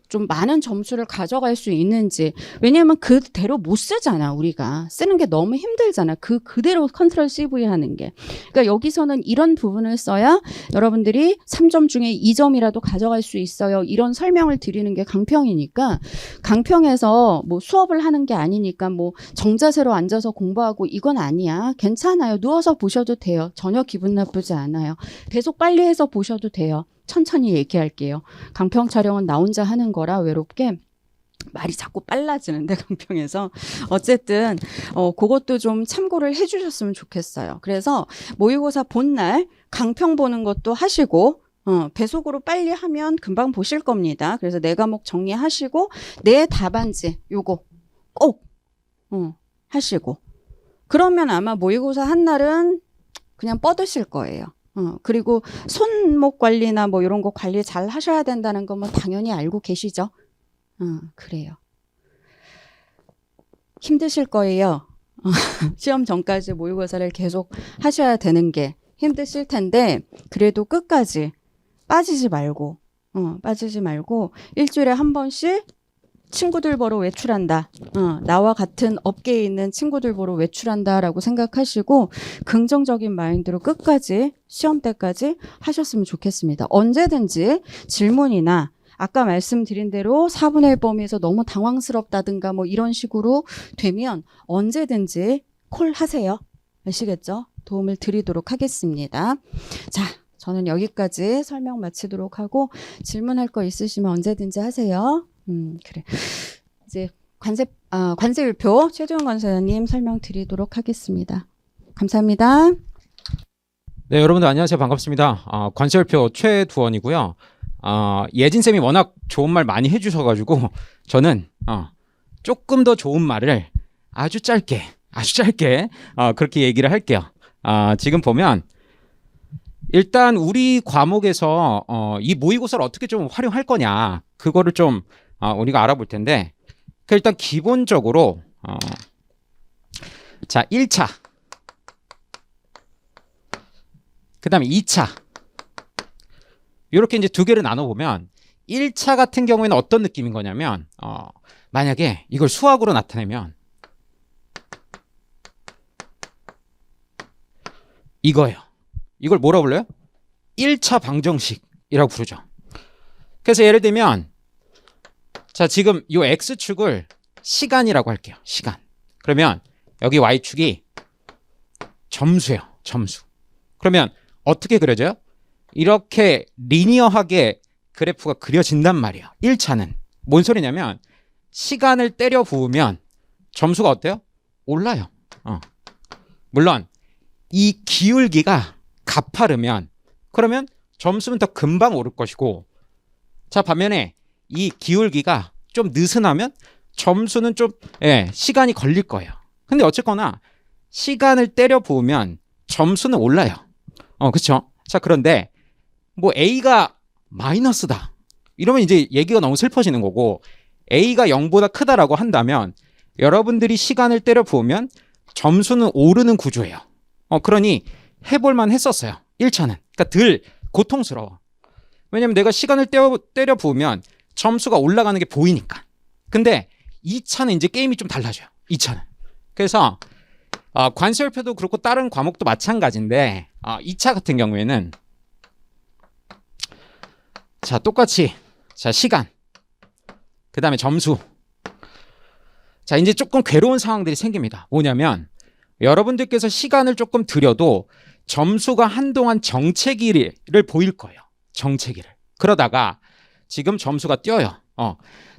좀 많은 점수를 가져갈 수 있는지. 왜냐면 그대로 못 쓰잖아, 우리가. 쓰는 게 너무 힘들잖아. 그대로 컨트롤 CV 하는 게. 그러니까 여기서는 이런 부분을 써야 여러분들이 3점 중에 2점이라도 가져갈 수 있어요. 이런 설명을 드리는 게 강평이니까, 강평에서 뭐 수업을 하는 게 아니니까 뭐 정자세로 앉아서 공부하고 이건 아니야. 괜찮아요. 누워서 보셔도 돼요. 전혀 기분 나쁘지 않아요. 배속 빨리 해서 보셔도 돼요. 천천히 얘기할게요. 강평 촬영은 나 혼자 하는 거라 외롭게 말이 자꾸 빨라지는데, 강평에서. 어쨌든 그것도 좀 참고를 해주셨으면 좋겠어요. 그래서 모의고사 본날 강평 보는 것도 하시고, 배속으로 빨리 하면 금방 보실 겁니다. 그래서 네 과목 정리하시고 내 답안지 요거 꼭 하시고, 그러면 아마 모의고사 한 날은 그냥 뻗으실 거예요. 그리고 손목 관리나 뭐 이런 거 관리 잘 하셔야 된다는 건 뭐 당연히 알고 계시죠? 그래요. 힘드실 거예요. 시험 전까지 모의고사를 계속 하셔야 되는 게 힘드실 텐데, 그래도 끝까지 빠지지 말고 일주일에 한 번씩 친구들 보러 외출한다. 나와 같은 업계에 있는 친구들 보러 외출한다라고 생각하시고 긍정적인 마인드로 끝까지 시험 때까지 하셨으면 좋겠습니다. 언제든지 질문이나 아까 말씀드린 대로 4분의 1 범위에서 너무 당황스럽다든가 뭐 이런 식으로 되면 언제든지 콜하세요. 아시겠죠? 도움을 드리도록 하겠습니다. 자, 저는 여기까지 설명 마치도록 하고 질문할 거 있으시면 언제든지 하세요. 그래. 이제 관세율표 최재원 관세자님 설명 드리도록 하겠습니다. 감사합니다. 네, 여러분들 안녕하세요. 반갑습니다. 관세율표 최두원이고요. 예진쌤이 워낙 좋은 말 많이 해주셔가지고 저는 조금 더 좋은 말을 아주 짧게 그렇게 얘기를 할게요. 지금 보면 일단 우리 과목에서 이 모의고사를 어떻게 좀 활용할 거냐, 그거를 좀 우리가 알아볼 텐데, 일단 기본적으로 자 1차, 그 다음에 2차 이렇게 이제 두 개를 나눠보면 1차 같은 경우에는 어떤 느낌인 거냐면 만약에 이걸 수학으로 나타내면 이거예요. 이걸 뭐라고 불러요? 1차 방정식이라고 부르죠. 그래서 예를 들면 자, 지금 이 X축을 시간이라고 할게요. 시간. 그러면 여기 Y축이 점수예요. 점수. 그러면 어떻게 그려져요? 이렇게 리니어하게 그래프가 그려진단 말이에요. 1차는. 뭔 소리냐면 시간을 때려 부으면 점수가 어때요? 올라요. 물론 이 기울기가 가파르면 그러면 점수는 더 금방 오를 것이고, 자 반면에 이 기울기가 좀 느슨하면 점수는 좀 시간이 걸릴 거예요. 근데 어쨌거나 시간을 때려 부으면 점수는 올라요. 그렇죠? 자, 그런데 뭐 A가 마이너스다 이러면 이제 얘기가 너무 슬퍼지는 거고, A가 0보다 크다라고 한다면 여러분들이 시간을 때려 부으면 점수는 오르는 구조예요. 그러니 해볼만 했었어요. 1차는. 그러니까 덜 고통스러워. 왜냐면 내가 시간을 때려 부으면 점수가 올라가는 게 보이니까. 근데 2차는 이제 게임이 좀 달라져요. 2차는. 그래서 관세율표도 그렇고 다른 과목도 마찬가지인데 2차 같은 경우에는 자 똑같이 자 시간, 그 다음에 점수. 자 이제 조금 괴로운 상황들이 생깁니다. 뭐냐면 여러분들께서 시간을 조금 들여도 점수가 한동안 정체기를 보일 거예요. 정체기를. 그러다가 지금 점수가 뛰어요.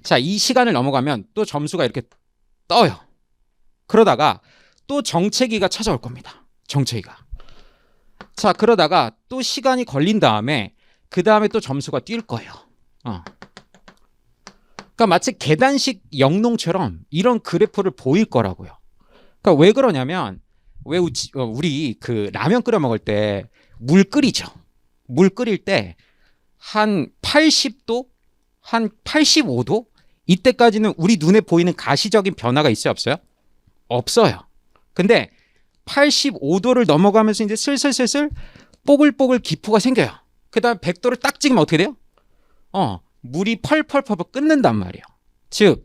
자, 이 시간을 넘어가면 또 점수가 이렇게 떠요. 그러다가 또 정체기가 찾아올 겁니다. 정체기가. 자, 그러다가 또 시간이 걸린 다음에 그 다음에 또 점수가 뛸 거예요. 그러니까 마치 계단식 영농처럼 이런 그래프를 보일 거라고요. 그러니까 왜 그러냐면 왜 우리 그 라면 끓여 먹을 때 물 끓이죠. 물 끓일 때 한 80도, 한 85도 이때까지는 우리 눈에 보이는 가시적인 변화가 있어요, 없어요? 없어요. 근데 85도를 넘어가면서 이제 슬슬 뽀글뽀글 기포가 생겨요. 그다음에 100도를 딱 찍으면 어떻게 돼요? 물이 펄펄 끓는단 말이에요. 즉,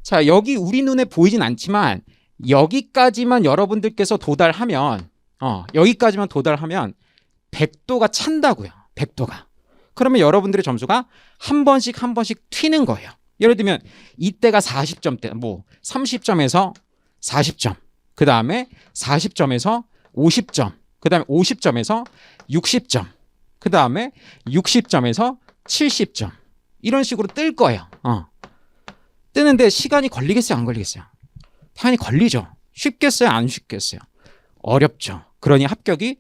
자, 여기 우리 눈에 보이진 않지만 여기까지만 여러분들께서 도달하면 여기까지만 도달하면 100도가 찬다고요. 100도가. 그러면 여러분들의 점수가 한 번씩 튀는 거예요. 예를 들면 이때가 40점대, 뭐 30점에서 40점, 그 다음에 40점에서 50점, 그 다음에 50점에서 60점, 그 다음에 60점에서 70점 이런 식으로 뜰 거예요. 뜨는데 시간이 걸리겠어요, 안 걸리겠어요? 당연히 걸리죠. 쉽겠어요, 안 쉽겠어요? 어렵죠. 그러니 합격이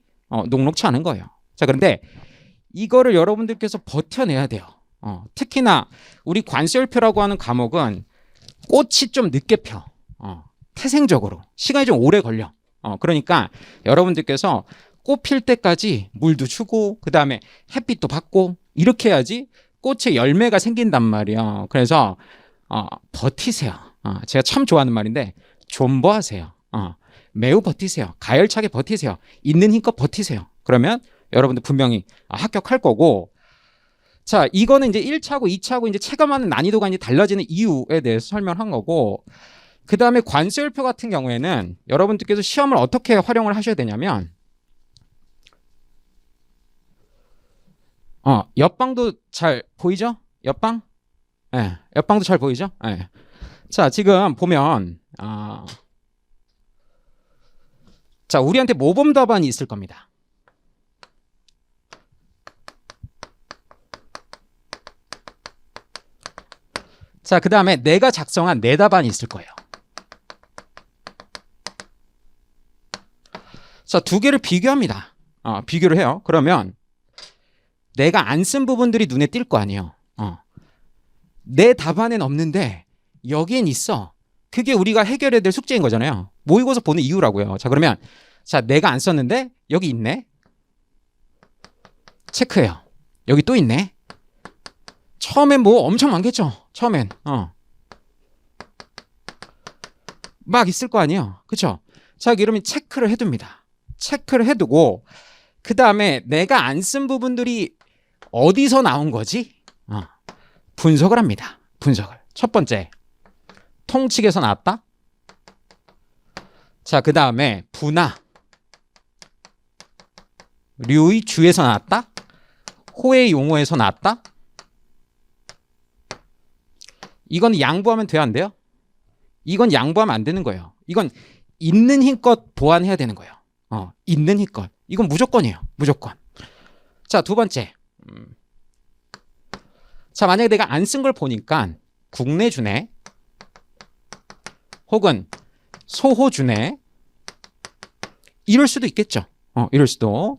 녹록치 않은 거예요. 자, 그런데 이거를 여러분들께서 버텨내야 돼요. 특히나 우리 관세율표라고 하는 과목은 꽃이 좀 늦게 펴. 태생적으로 시간이 좀 오래 걸려. 그러니까 여러분들께서 꽃 필 때까지 물도 주고 그 다음에 햇빛도 받고 이렇게 해야지 꽃에 열매가 생긴단 말이에요. 그래서 버티세요. 제가 참 좋아하는 말인데 존버하세요. 매우 버티세요. 가열차게 버티세요. 있는 힘껏 버티세요. 그러면 여러분들 분명히 합격할 거고. 자, 이거는 이제 1차고 2차고 이제 체감하는 난이도가 이제 달라지는 이유에 대해서 설명한 거고. 그 다음에 관세율표 같은 경우에는 여러분들께서 시험을 어떻게 활용을 하셔야 되냐면, 옆방도 잘 보이죠? 옆방? 네, 옆방도 잘 보이죠? 네. 자, 지금 보면, 자, 우리한테 모범 답안이 있을 겁니다. 자, 그 다음에 내가 작성한 내 답안이 있을 거예요. 자, 두 개를 비교합니다. 비교를 해요. 그러면 내가 안 쓴 부분들이 눈에 띌 거 아니에요. 내 답안엔 없는데 여기엔 있어. 그게 우리가 해결해야 될 숙제인 거잖아요. 모의고사 보는 이유라고요. 자, 그러면 자, 내가 안 썼는데 여기 있네. 체크해요. 여기 또 있네. 처음엔 뭐 엄청 많겠죠. 처음엔 막 있을 거 아니에요. 그렇죠? 자, 그러면 체크를 해둡니다. 체크를 해두고 그 다음에 내가 안 쓴 부분들이 어디서 나온 거지? 분석을 합니다. 분석을. 첫 번째, 통칙에서 나왔다. 자, 그 다음에 분화, 류의 주에서 나왔다. 호의 용어에서 나왔다. 이건 양보하면 돼요, 안 돼요? 이건 양보하면 안 되는 거예요. 이건 있는 힘껏 보완해야 되는 거예요. 있는 힘껏. 이건 무조건이에요. 무조건. 자, 두 번째. 자, 만약에 내가 안 쓴 걸 보니까 국내 주네, 혹은 소호 주네, 이럴 수도 있겠죠. 이럴 수도.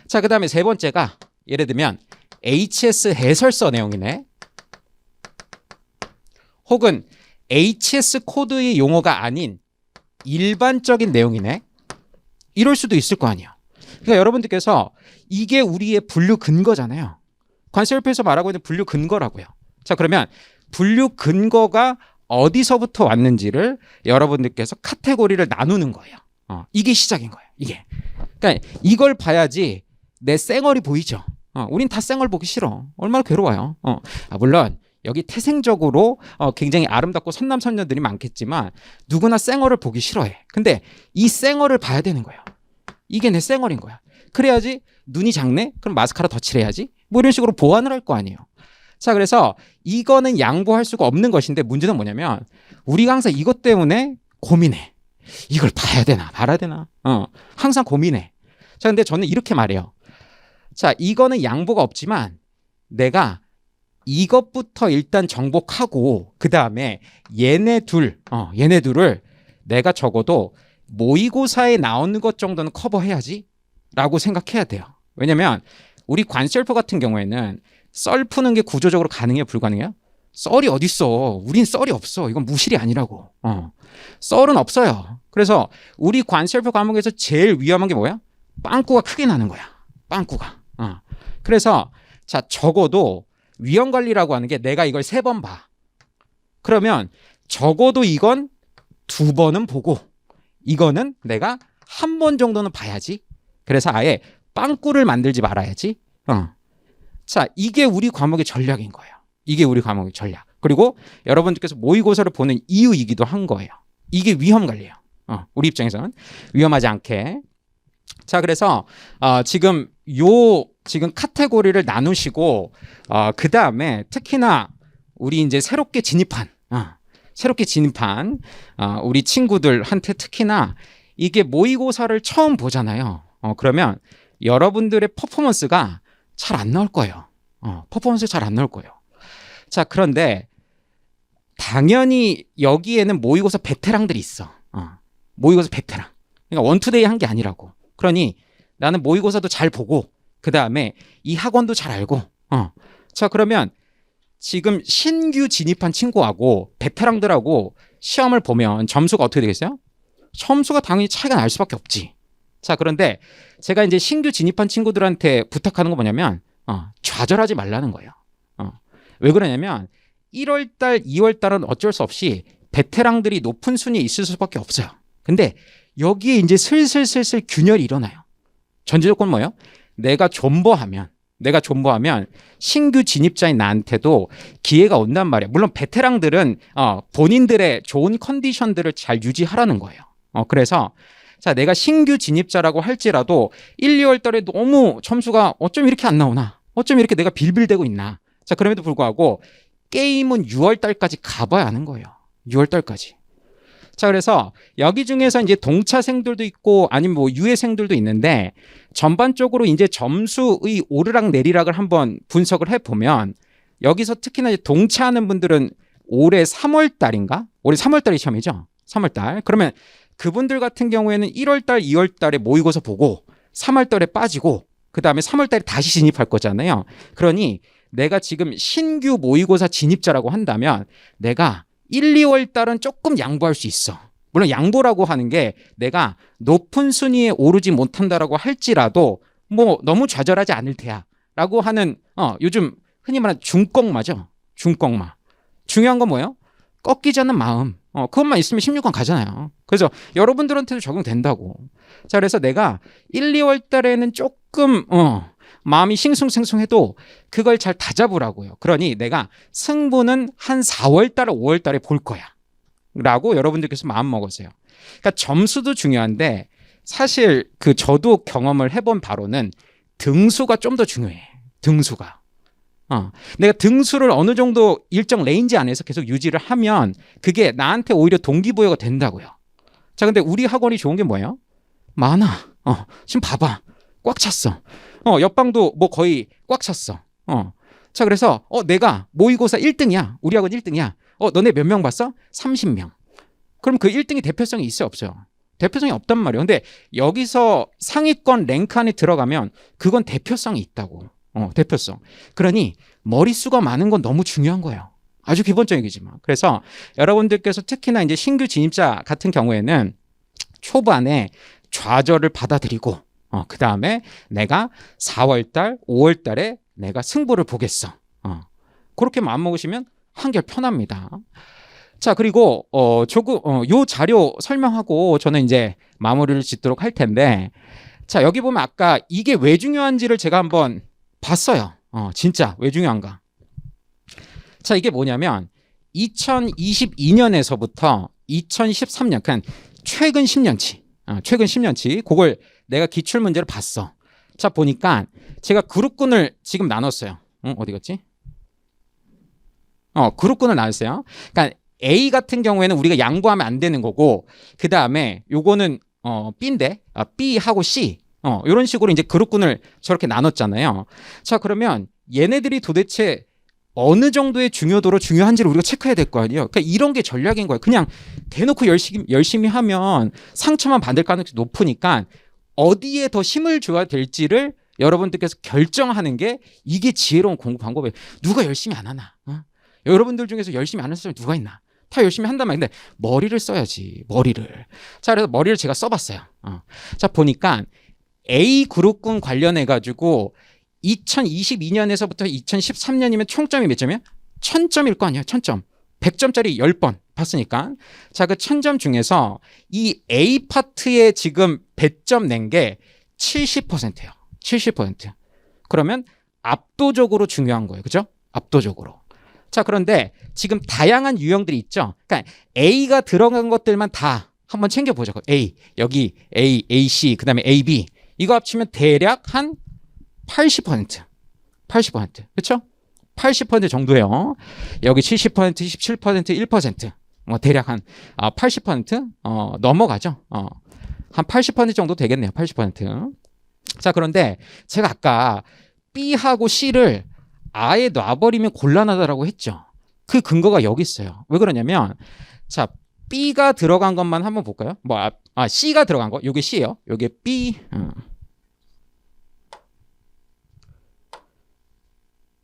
자, 그 다음에 세 번째가 예를 들면 HS 해설서 내용이네, 혹은 HS 코드의 용어가 아닌 일반적인 내용이네, 이럴 수도 있을 거 아니에요. 그러니까 여러분들께서 이게 우리의 분류 근거잖아요. 관세율표에서 말하고 있는 분류 근거라고요. 자, 그러면 분류 근거가 어디서부터 왔는지를 여러분들께서 카테고리를 나누는 거예요. 이게 시작인 거예요. 이게. 그러니까 이걸 봐야지 내 쌩얼이 보이죠. 우린 다 쌩얼 보기 싫어. 얼마나 괴로워요. 물론 여기 태생적으로 굉장히 아름답고 선남선녀들이 많겠지만 누구나 쌩얼을 보기 싫어해. 근데 이 쌩얼을 봐야 되는 거예요. 이게 내 쌩얼인 거야. 그래야지 눈이 작네? 그럼 마스카라 덧칠해야지? 뭐 이런 식으로 보완을 할 거 아니에요. 자, 그래서 이거는 양보할 수가 없는 것인데 문제는 뭐냐면 우리가 항상 이것 때문에 고민해. 이걸 봐야 되나 말아야 되나? 항상 고민해. 자, 근데 저는 이렇게 말해요. 자, 이거는 양보가 없지만 내가 이것부터 일단 정복하고 그 다음에 얘네 둘을 내가 적어도 모의고사에 나오는 것 정도는 커버해야지 라고 생각해야 돼요. 왜냐면 우리 관세율표 같은 경우에는 썰 푸는 게 구조적으로 가능해요, 불가능해요? 썰이 어딨어. 우린 썰이 없어. 이건 무실이 아니라고. 썰은 없어요. 그래서 우리 관세율표 과목에서 제일 위험한 게 뭐야? 빵꾸가 크게 나는 거야. 빵꾸가. 그래서 자, 적어도 위험 관리라고 하는 게 내가 이걸 3번 봐. 그러면 적어도 이건 2번은 보고 이거는 내가 1번 정도는 봐야지. 그래서 아예 빵꾸를 만들지 말아야지. 자, 이게 우리 과목의 전략인 거예요. 이게 우리 과목의 전략. 그리고 여러분들께서 모의고사를 보는 이유이기도 한 거예요. 이게 위험 관리예요. 우리 입장에서는 위험하지 않게. 자, 그래서 지금 카테고리를 나누시고 그 다음에 특히나 우리 이제 새롭게 진입한 우리 친구들한테 특히나 이게 모의고사를 처음 보잖아요. 그러면 여러분들의 퍼포먼스가 잘 안 나올 거예요. 퍼포먼스 잘 안 나올 거예요. 자, 그런데 당연히 여기에는 모의고사 베테랑들이 있어. 모의고사 베테랑. 그러니까 원투데이 한 게 아니라고. 그러니 나는 모의고사도 잘 보고 그 다음에 이 학원도 잘 알고. 자, 그러면 지금 신규 진입한 친구하고 베테랑들하고 시험을 보면 점수가 어떻게 되겠어요? 점수가 당연히 차이가 날 수밖에 없지. 자, 그런데 제가 이제 신규 진입한 친구들한테 부탁하는 거 뭐냐면 좌절하지 말라는 거예요. 왜 그러냐면 1월달, 2월달은 어쩔 수 없이 베테랑들이 높은 순위에 있을 수밖에 없어요. 근데 여기에 이제 슬슬 균열이 일어나요. 전제 조건 뭐예요? 내가 존버하면 신규 진입자인 나한테도 기회가 온단 말이에요. 물론 베테랑들은 본인들의 좋은 컨디션들을 잘 유지하라는 거예요. 그래서 자, 내가 신규 진입자라고 할지라도 1, 2월 달에 너무 점수가 어쩜 이렇게 안 나오나? 어쩜 이렇게 내가 빌빌대고 있나? 자, 그럼에도 불구하고 게임은 6월 달까지 가봐야 하는 거예요. 6월 달까지. 자, 그래서 여기 중에서 이제 동차생들도 있고 아니면 뭐 유예생들도 있는데 전반적으로 이제 점수의 오르락 내리락을 한번 분석을 해보면 여기서 특히나 이제 동차하는 분들은 올해 3월 달인가? 올해 3월 달이 시험이죠. 3월 달. 그러면 그분들 같은 경우에는 1월 달, 2월 달에 모의고사 보고 3월 달에 빠지고 그 다음에 3월 달에 다시 진입할 거잖아요. 그러니 내가 지금 신규 모의고사 진입자라고 한다면 내가 1, 2월 달은 조금 양보할 수 있어. 물론 양보라고 하는 게 내가 높은 순위에 오르지 못한다라고 할지라도 뭐 너무 좌절하지 않을 테야 라고 하는 요즘 흔히 말하는 중꺾마죠. 중꺾마. 중요한 건 뭐예요? 꺾이지 않는 마음. 그것만 있으면 16강 가잖아요. 그래서 여러분들한테도 적용된다고. 자, 그래서 내가 1, 2월 달에는 조금 마음이 싱숭생숭해도 그걸 잘 다잡으라고요. 그러니 내가 승부는 한 4월 달, 5월 달에 볼 거야. 라고 여러분들께서 마음 먹으세요. 그러니까 점수도 중요한데 사실 저도 경험을 해본 바로는 등수가 좀 더 중요해. 등수가. 내가 등수를 어느 정도 일정 레인지 안에서 계속 유지를 하면 그게 나한테 오히려 동기부여가 된다고요. 자, 근데 우리 학원이 좋은 게 뭐예요? 많아. 지금 봐봐. 꽉 찼어. 옆방도 뭐 거의 꽉 찼어. 자, 그래서 내가 모의고사 1등이야. 우리 학원 1등이야. 너네 몇 명 봤어? 30명. 그럼 그 1등이 대표성이 있어요, 없어요? 대표성이 없단 말이에요. 근데 여기서 상위권 랭크 안에 들어가면 그건 대표성이 있다고. 대표성. 그러니 머릿수가 많은 건 너무 중요한 거예요. 아주 기본적이지만. 그래서 여러분들께서 특히나 이제 신규 진입자 같은 경우에는 초반에 좌절을 받아들이고 그 다음에 내가 4월달, 5월달에 내가 승부를 보겠어. 그렇게 마음먹으시면 한결 편합니다. 자, 그리고 조금 요 자료 설명하고 저는 이제 마무리를 짓도록 할 텐데, 자, 여기 보면 아까 이게 왜 중요한지를 제가 한번 봤어요. 진짜 왜 중요한가? 자, 이게 뭐냐면 2022년에서부터 2013년, 그러니까 최근 10년치 그걸 내가 기출문제를 봤어. 자, 보니까 제가 그룹군을 지금 나눴어요. 어디 갔지? 그룹군을 나눴어요. 그러니까 A 같은 경우에는 우리가 양보하면 안 되는 거고, 그 다음에 요거는 B인데 B하고 C 이런 식으로 이제 그룹군을 저렇게 나눴잖아요. 자, 그러면 얘네들이 도대체 어느 정도의 중요도로 중요한지를 우리가 체크해야 될 거 아니에요. 그러니까 이런 게 전략인 거예요. 그냥 대놓고 열심히 하면 상처만 받을 가능성이 높으니까 어디에 더 힘을 줘야 될지를 여러분들께서 결정하는 게 이게 지혜로운 공부 방법이에요. 누가 열심히 안 하나? 여러분들 중에서 열심히 안 하는 사람이 누가 있나? 다 열심히 한단 말이에요. 근데 머리를 써야지, 머리를. 자, 그래서 머리를 제가 써봤어요. 자, 보니까 A 그룹군 관련해가지고 2022년에서부터 2013년이면 총점이 몇 점이야? 1000점일 거 아니야. 1000점. 100점짜리 10번 봤으니까. 자, 그 1000점 중에서 이 A 파트에 지금 100점 낸 게 70%예요. 70%. 그러면 압도적으로 중요한 거예요. 그죠? 압도적으로. 자, 그런데 지금 다양한 유형들이 있죠. 그러니까 A가 들어간 것들만 다 한번 챙겨보자고. A, 여기 A, AC, 그 다음에 AB. 이거 합치면 대략 한 80%. 80%. 그렇죠? 80% 정도예요. 여기 70%, 17%, 1%. 뭐 대략 한 80% 넘어가죠. 한 80% 정도 되겠네요. 80%. 자, 그런데 제가 아까 B하고 C를 아예 놔버리면 곤란하다라고 했죠. 그 근거가 여기 있어요. 왜 그러냐면, 자, B가 들어간 것만 한번 볼까요? C가 들어간 거, 요게 C예요. 요게 B,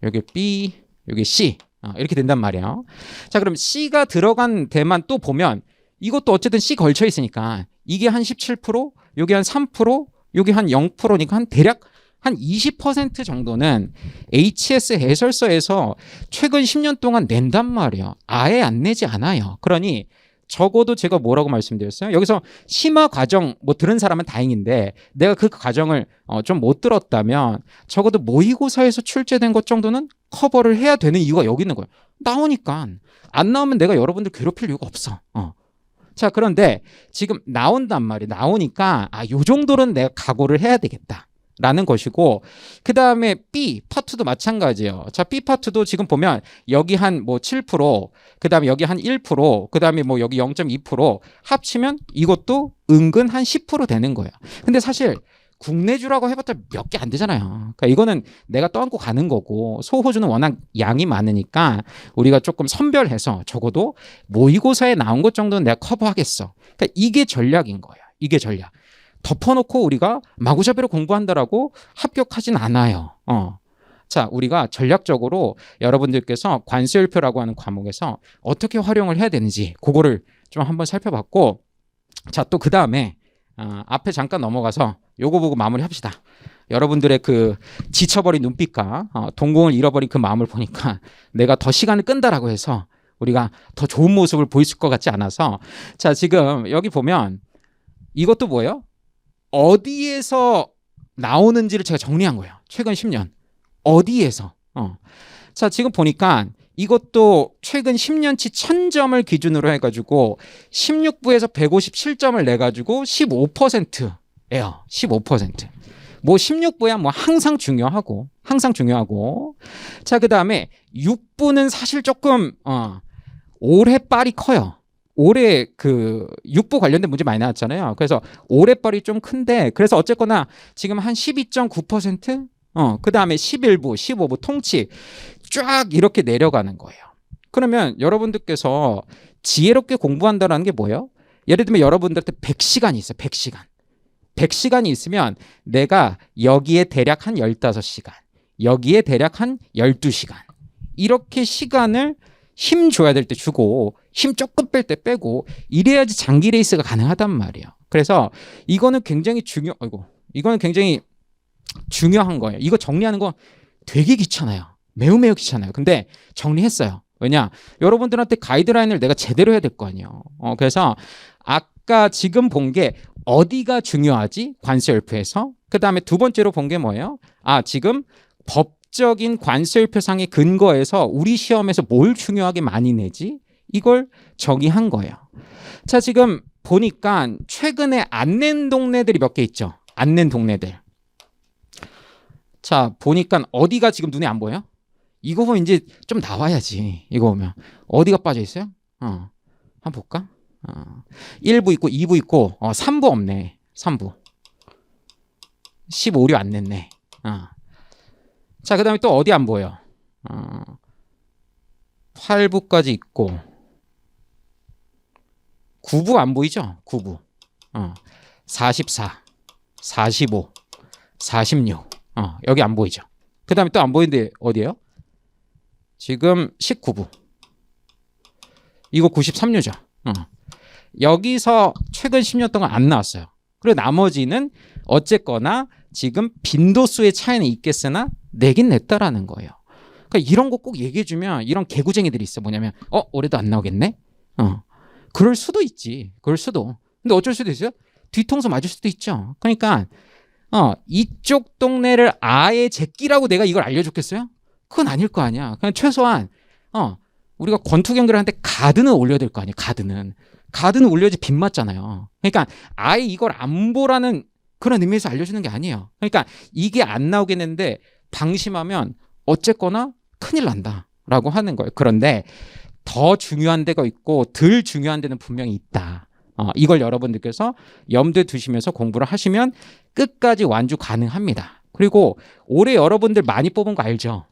요게 B, 요게 C. 이렇게 된단 말이에요. 자, 그럼 C가 들어간 데만 또 보면 이것도 어쨌든 C 걸쳐 있으니까 이게 한 17%, 요게 한 3%, 요게 한 0%니까 한 대략 한 20% 정도는 HS 해설서에서 최근 10년 동안 낸단 말이에요. 아예 안 내지 않아요. 그러니 적어도 제가 뭐라고 말씀드렸어요? 여기서 심화 과정 뭐 들은 사람은 다행인데 내가 그 과정을 좀 못 들었다면 적어도 모의고사에서 출제된 것 정도는 커버를 해야 되는 이유가 여기 있는 거예요. 나오니까. 안 나오면 내가 여러분들 괴롭힐 이유가 없어. 자, 그런데 지금 나온단 말이에요. 나오니까 요 정도는 내가 각오를 해야 되겠다. 라는 것이고, 그 다음에 B 파트도 마찬가지예요. 자, B 파트도 지금 보면 여기 한 뭐 7%, 그 다음에 여기 한 1%, 그 다음에 뭐 여기 0.2% 합치면 이것도 은근 한 10% 되는 거예요. 근데 사실 국내주라고 해봤자 몇 개 안 되잖아요. 그러니까 이거는 내가 떠안고 가는 거고, 소호주는 워낙 양이 많으니까 우리가 조금 선별해서 적어도 모의고사에 나온 것 정도는 내가 커버하겠어. 그러니까 이게 전략인 거예요. 이게 전략. 덮어놓고 우리가 마구잡이로 공부한다라고 합격하진 않아요. 자, 우리가 전략적으로 여러분들께서 관세율표라고 하는 과목에서 어떻게 활용을 해야 되는지 그거를 좀 한번 살펴봤고, 자, 또 그 다음에 앞에 잠깐 넘어가서 요거 보고 마무리합시다. 여러분들의 그 지쳐버린 눈빛과 동공을 잃어버린 그 마음을 보니까 내가 더 시간을 끈다라고 해서 우리가 더 좋은 모습을 보일 것 같지 않아서, 자, 지금 여기 보면 이것도 뭐예요? 어디에서 나오는지를 제가 정리한 거예요. 최근 10년. 어디에서. 자, 지금 보니까 이것도 최근 10년치 1000점을 기준으로 해가지고 16부에서 157점을 내가지고 15%예요. 15%. 뭐 16부야 뭐 항상 중요하고. 자, 그 다음에 6부는 사실 조금 올해 빨이 커요. 올해 그 6부 관련된 문제 많이 나왔잖아요. 그래서 올해 빨이 좀 큰데, 그래서 어쨌거나 지금 한 12.9%? 그 다음에 11부, 15부 통치 쫙 이렇게 내려가는 거예요. 그러면 여러분들께서 지혜롭게 공부한다는 게 뭐예요? 예를 들면 여러분들한테 100시간이 있어요. 100시간. 100시간이 있으면 내가 여기에 대략 한 15시간, 여기에 대략 한 12시간. 이렇게 시간을 힘 줘야 될 때 주고 힘 조금 뺄 때 빼고 이래야지 장기 레이스가 가능하단 말이에요. 그래서 이거는 굉장히 이거는 굉장히 중요한 거예요. 이거 정리하는 거 되게 귀찮아요. 매우 귀찮아요. 근데 정리했어요. 왜냐? 여러분들한테 가이드라인을 내가 제대로 해야 될 거 아니에요. 그래서 아까 지금 본 게 어디가 중요하지? 관세율표에서. 그 다음에 두 번째로 본 게 뭐예요? 지금 법적인 관세율표상의 근거에서 우리 시험에서 뭘 중요하게 많이 내지? 이걸 정의한 거예요. 자, 지금 보니까 최근에 안 낸 동네들이 몇 개 있죠. 안 낸 동네들. 자, 보니까 어디가 지금 눈에 안 보여요? 이거 보면 이제 좀 나와야지. 이거 보면 어디가 빠져 있어요? 한번 볼까? 1부 있고 2부 있고 3부 없네. 3부 15류 안 냈네. 자, 그 다음에 또 어디 안 보여? 8부까지 있고 9부 안 보이죠? 9부 44, 45, 46 여기 안 보이죠? 그 다음에 또 안 보이는데 어디예요? 지금 19부 이거 93류죠. 여기서 최근 10년 동안 안 나왔어요. 그리고 나머지는 어쨌거나 지금 빈도수의 차이는 있겠으나 내긴 냈다라는 거예요. 그러니까 이런 거 꼭 얘기해주면 이런 개구쟁이들이 있어. 뭐냐면 올해도 안 나오겠네? 그럴 수도 있지. 그럴 수도. 근데 어쩔 수도 있어요. 뒤통수 맞을 수도 있죠. 그러니까 이쪽 동네를 아예 제끼라고 내가 이걸 알려줬겠어요? 그건 아닐 거 아니야. 그냥 최소한 우리가 권투 경기를 하는데 가드는 올려야 될 거 아니에요. 가드는 올려야지 빗 맞잖아요. 그러니까 아예 이걸 안 보라는 그런 의미에서 알려주는 게 아니에요. 그러니까 이게 안 나오겠는데 방심하면 어쨌거나 큰일 난다라고 하는 거예요. 그런데 더 중요한 데가 있고 덜 중요한 데는 분명히 있다. 이걸 여러분들께서 염두에 두시면서 공부를 하시면 끝까지 완주 가능합니다. 그리고 올해 여러분들 많이 뽑은 거 알죠?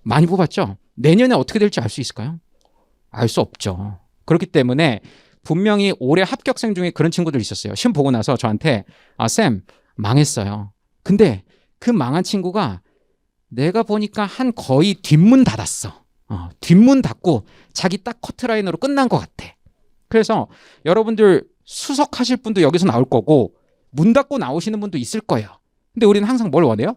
많이 뽑았죠? 내년에 어떻게 될지 알 수 있을까요? 알 수 없죠. 그렇기 때문에 분명히 올해 합격생 중에 그런 친구들 있었어요. 시험 보고 나서 저한테 쌤 망했어요. 근데 그 망한 친구가 내가 보니까 한 거의 뒷문 닫았어. 뒷문 닫고 자기 딱 커트라인으로 끝난 것 같아. 그래서 여러분들 수석하실 분도 여기서 나올 거고 문 닫고 나오시는 분도 있을 거예요. 근데 우리는 항상 뭘 원해요?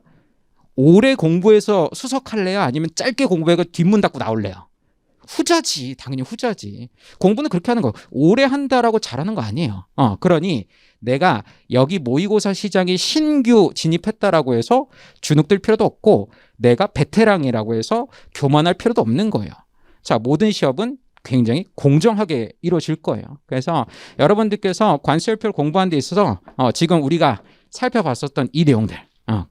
오래 공부해서 수석할래요? 아니면 짧게 공부해서 뒷문 닫고 나올래요? 후자지. 당연히 후자지. 공부는 그렇게 하는 거예요. 오래 한다라고 잘하는 거 아니에요. 그러니 내가 여기 모의고사 시장에 신규 진입했다라고 해서 주눅들 필요도 없고 내가 베테랑이라고 해서 교만할 필요도 없는 거예요. 자, 모든 시험은 굉장히 공정하게 이루어질 거예요. 그래서 여러분들께서 관세율표를 공부하는 데 있어서 지금 우리가 살펴봤었던 이 내용들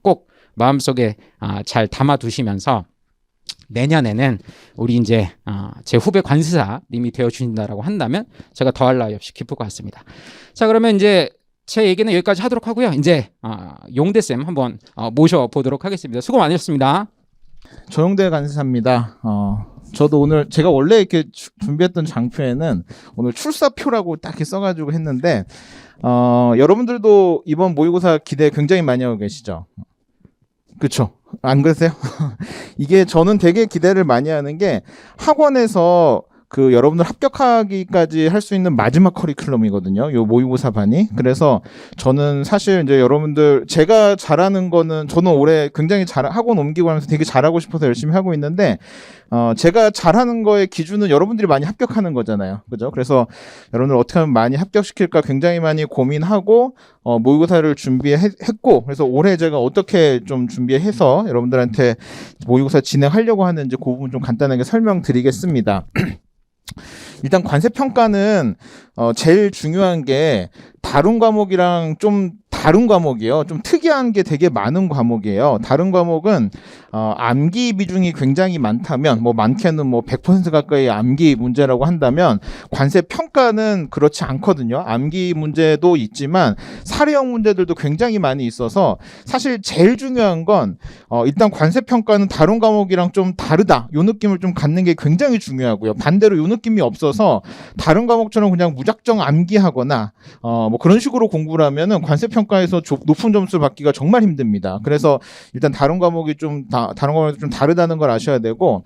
꼭 마음속에 잘 담아두시면서 내년에는 우리 이제 제 후배 관세사님이 되어주신다라고 한다면 제가 더할 나위 없이 기쁠 것 같습니다. 자, 그러면 이제 제 얘기는 여기까지 하도록 하고요. 이제 용대쌤 한번 모셔보도록 하겠습니다. 수고 많으셨습니다. 조용대 간사입니다. 저도 오늘 제가 원래 이렇게 준비했던 장표에는 오늘 출사표라고 딱 이렇게 써가지고 했는데 여러분들도 이번 모의고사 기대 굉장히 많이 하고 계시죠? 그렇죠? 안 그러세요? 이게 저는 되게 기대를 많이 하는 게 학원에서 그 여러분들 합격하기까지 할 수 있는 마지막 커리큘럼이거든요. 요 모의고사 반이. 그래서 저는 사실 이제 여러분들 제가 잘하는 거는 저는 올해 굉장히 학원 옮기고 하면서 되게 잘하고 싶어서 열심히 하고 있는데 제가 잘하는 거의 기준은 여러분들이 많이 합격하는 거잖아요. 그죠? 그래서 여러분들 어떻게 하면 많이 합격시킬까 굉장히 많이 고민하고 모의고사를 준비했고 그래서 올해 제가 어떻게 좀 준비해서 여러분들한테 모의고사 진행하려고 하는지 그 부분 좀 간단하게 설명드리겠습니다. 일단 관세평가는 제일 중요한 게 다른 과목이랑 좀 다른 과목이에요. 좀 특이한 게 되게 많은 과목이에요. 다른 과목은 암기 비중이 굉장히 많다면 많게는 100% 가까이 암기 문제라고 한다면 관세 평가는 그렇지 않거든요. 암기 문제도 있지만 사례형 문제들도 굉장히 많이 있어서 사실 제일 중요한 건 일단 관세 평가는 다른 과목이랑 좀 다르다. 이 느낌을 좀 갖는 게 굉장히 중요하고요. 반대로 이 느낌이 없어서 다른 과목처럼 그냥 무작정 암기하거나 그런 식으로 공부를 하면은 관세 평가에서 높은 점수를 받기가 정말 힘듭니다. 그래서 일단 다른 과목이 좀 다른 과목이 좀 다르다는 걸 아셔야 되고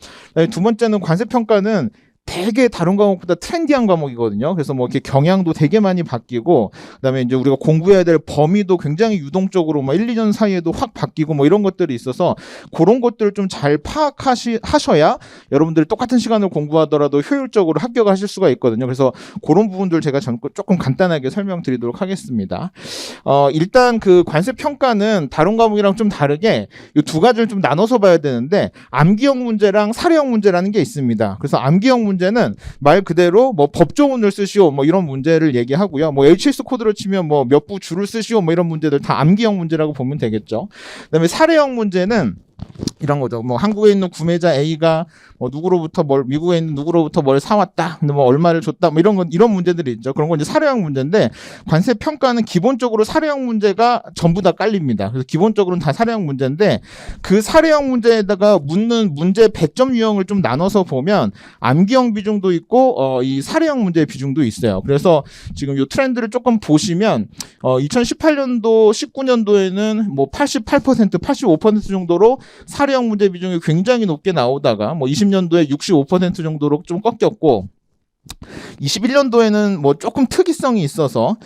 두 번째는 관세 평가는 되게 다른 과목보다 트렌디한 과목이거든요. 그래서 이렇게 경향도 되게 많이 바뀌고, 그다음에 이제 우리가 공부해야 될 범위도 굉장히 유동적으로 1, 2년 사이에도 확 바뀌고 이런 것들이 있어서 그런 것들을 좀 잘 파악하셔야 여러분들이 똑같은 시간을 공부하더라도 효율적으로 합격하실 수가 있거든요. 그래서 그런 부분들 제가 조금 간단하게 설명드리도록 하겠습니다. 일단 그 관세 평가는 다른 과목이랑 좀 다르게 이 두 가지를 좀 나눠서 봐야 되는데 암기형 문제랑 사례형 문제라는 게 있습니다. 그래서 암기형 문제는 말 그대로 법조문을 쓰시오 이런 문제를 얘기하고요. HS 코드로 치면 몇 부 줄을 쓰시오 이런 문제들 다 암기형 문제라고 보면 되겠죠. 그다음에 사례형 문제는 이런 거죠. 한국에 있는 구매자 A가 누구로부터 미국에 있는 누구로부터 뭘 사왔다. 근데 얼마를 줬다. 이런 문제들이 있죠. 그런 건 이제 사례형 문제인데 관세 평가는 기본적으로 사례형 문제가 전부 다 깔립니다. 그래서 기본적으로는 다 사례형 문제인데 그 사례형 문제에다가 묻는 문제 배점 유형을 좀 나눠서 보면 암기형 비중도 있고 이 사례형 문제의 비중도 있어요. 그래서 지금 이 트렌드를 조금 보시면 2018년도, 19년도에는 88%, 85% 정도로 사례형 문제 비중이 굉장히 높게 나오다가 20년도에 65% 정도로 좀 꺾였고 21년도에는 뭐 조금 특이성이 있어서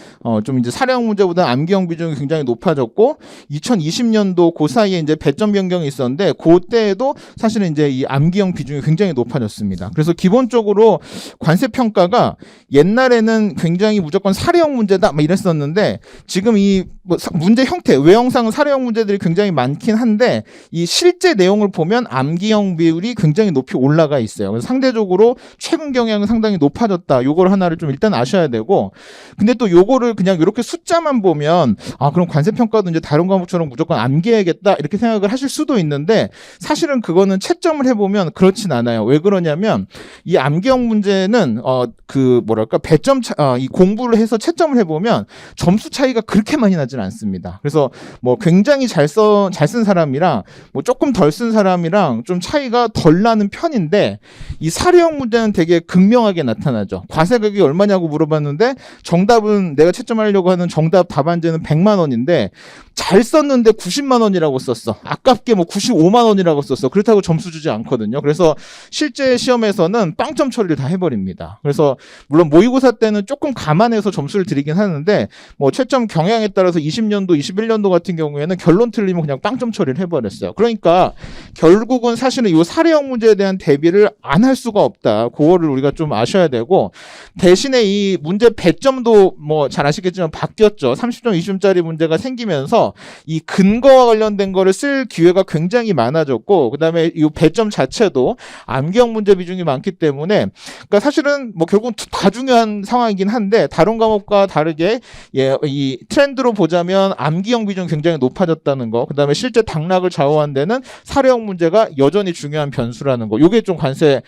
좀 이제 사례형 문제보다 암기형 비중이 굉장히 높아졌고 2020년도 그 사이에 이제 배점 변경이 있었는데 그때에도 사실은 이제 이 암기형 비중이 굉장히 높아졌습니다. 그래서 기본적으로 관세 평가가 옛날에는 굉장히 무조건 사례형 문제다 막 이랬었는데 지금 이 뭐 문제 형태 외형상 사례형 문제들이 굉장히 많긴 한데 이 실제 내용을 보면 암기형 비율이 굉장히 높이 올라가 있어요. 그래서 상대적으로 최근 경향은 상당히 높아졌다. 요걸 하나를 좀 일단 아셔야 되고 근데 또 요거를 그냥 이렇게 숫자만 보면 아 그럼 관세 평가도 이제 다른 과목처럼 무조건 암기해야겠다 이렇게 생각을 하실 수도 있는데 사실은 그거는 채점을 해보면 그렇진 않아요. 왜 그러냐면 이 암기형 문제는 그 뭐랄까 배점 이 공부를 해서 채점을 해보면 점수 차이가 그렇게 많이 나진 않습니다. 그래서 뭐 굉장히 잘 쓴 사람이랑 뭐 조금 덜 쓴 사람이랑 좀 차이가 덜 나는 편인데 이 사례형 문제는 되게 극명하게 나타나죠. 과세액이 얼마냐고 물어봤는데 정답은 내가 채점하려고 하는 정답 답안지는 100만 원인데 잘 썼는데 90만 원이라고 썼어. 아깝게 뭐 95만 원이라고 썼어. 그렇다고 점수 주지 않거든요. 그래서 실제 시험에서는 빵점 처리를 다 해버립니다. 그래서 물론 모의고사 때는 조금 감안해서 점수를 드리긴 하는데 뭐 채점 경향에 따라서 20년도, 21년도 같은 경우에는 결론 틀리면 그냥 빵점 처리를 해버렸어요. 그러니까 결국은 사실은 이 사례형 문제에 대한 대비를 안 할 수가 없다. 그거를 우리가 좀 아셔야 되고 대신에 이 문제 배점도 뭐 잘 아시겠지만 바뀌었죠. 30점, 20점짜리 문제가 생기면서 이 근거와 관련된 거를 쓸 기회가 굉장히 많아졌고 그다음에 이 배점 자체도 암기형 문제 비중이 많기 때문에 그러니까 사실은 뭐 결국은 다 중요한 상황이긴 한데 다른 과목과 다르게 이 트렌드로 보자면 암기형 비중이 굉장히 높아졌다는 거 그다음에 실제 당락을 좌우한 데는 사례형 문제가 여전히 중요한 변수라는 거 이게 좀 관세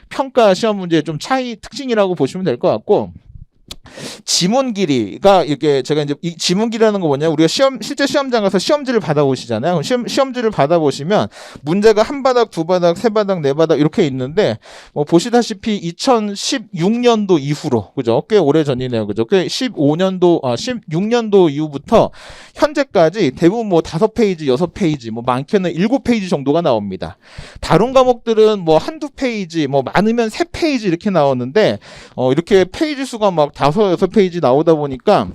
평가 시험 문제의 좀 차이 특징이라고 보시면 될 것 같고 지문 길이가 이렇게 제가 이제 이 지문 길이라는 거 뭐냐 우리가 실제 시험장 가서 시험지를 받아보시잖아요. 그럼 시험지를 받아보시면 문제가 한 바닥, 두 바닥, 세 바닥, 네 바닥 이렇게 있는데 뭐 보시다시피 2016년도 이후로 그죠? 꽤 오래 전이네요. 그죠? 꽤 16년도 이후부터 현재까지 대부분 뭐 5페이지, 6페이지, 뭐 많게는 7페이지 정도가 나옵니다. 다른 과목들은 뭐 한두 페이지, 뭐 많으면 3페이지 이렇게 나오는데 이렇게 페이지 수가 막 5, 6페이지 나오다 보니까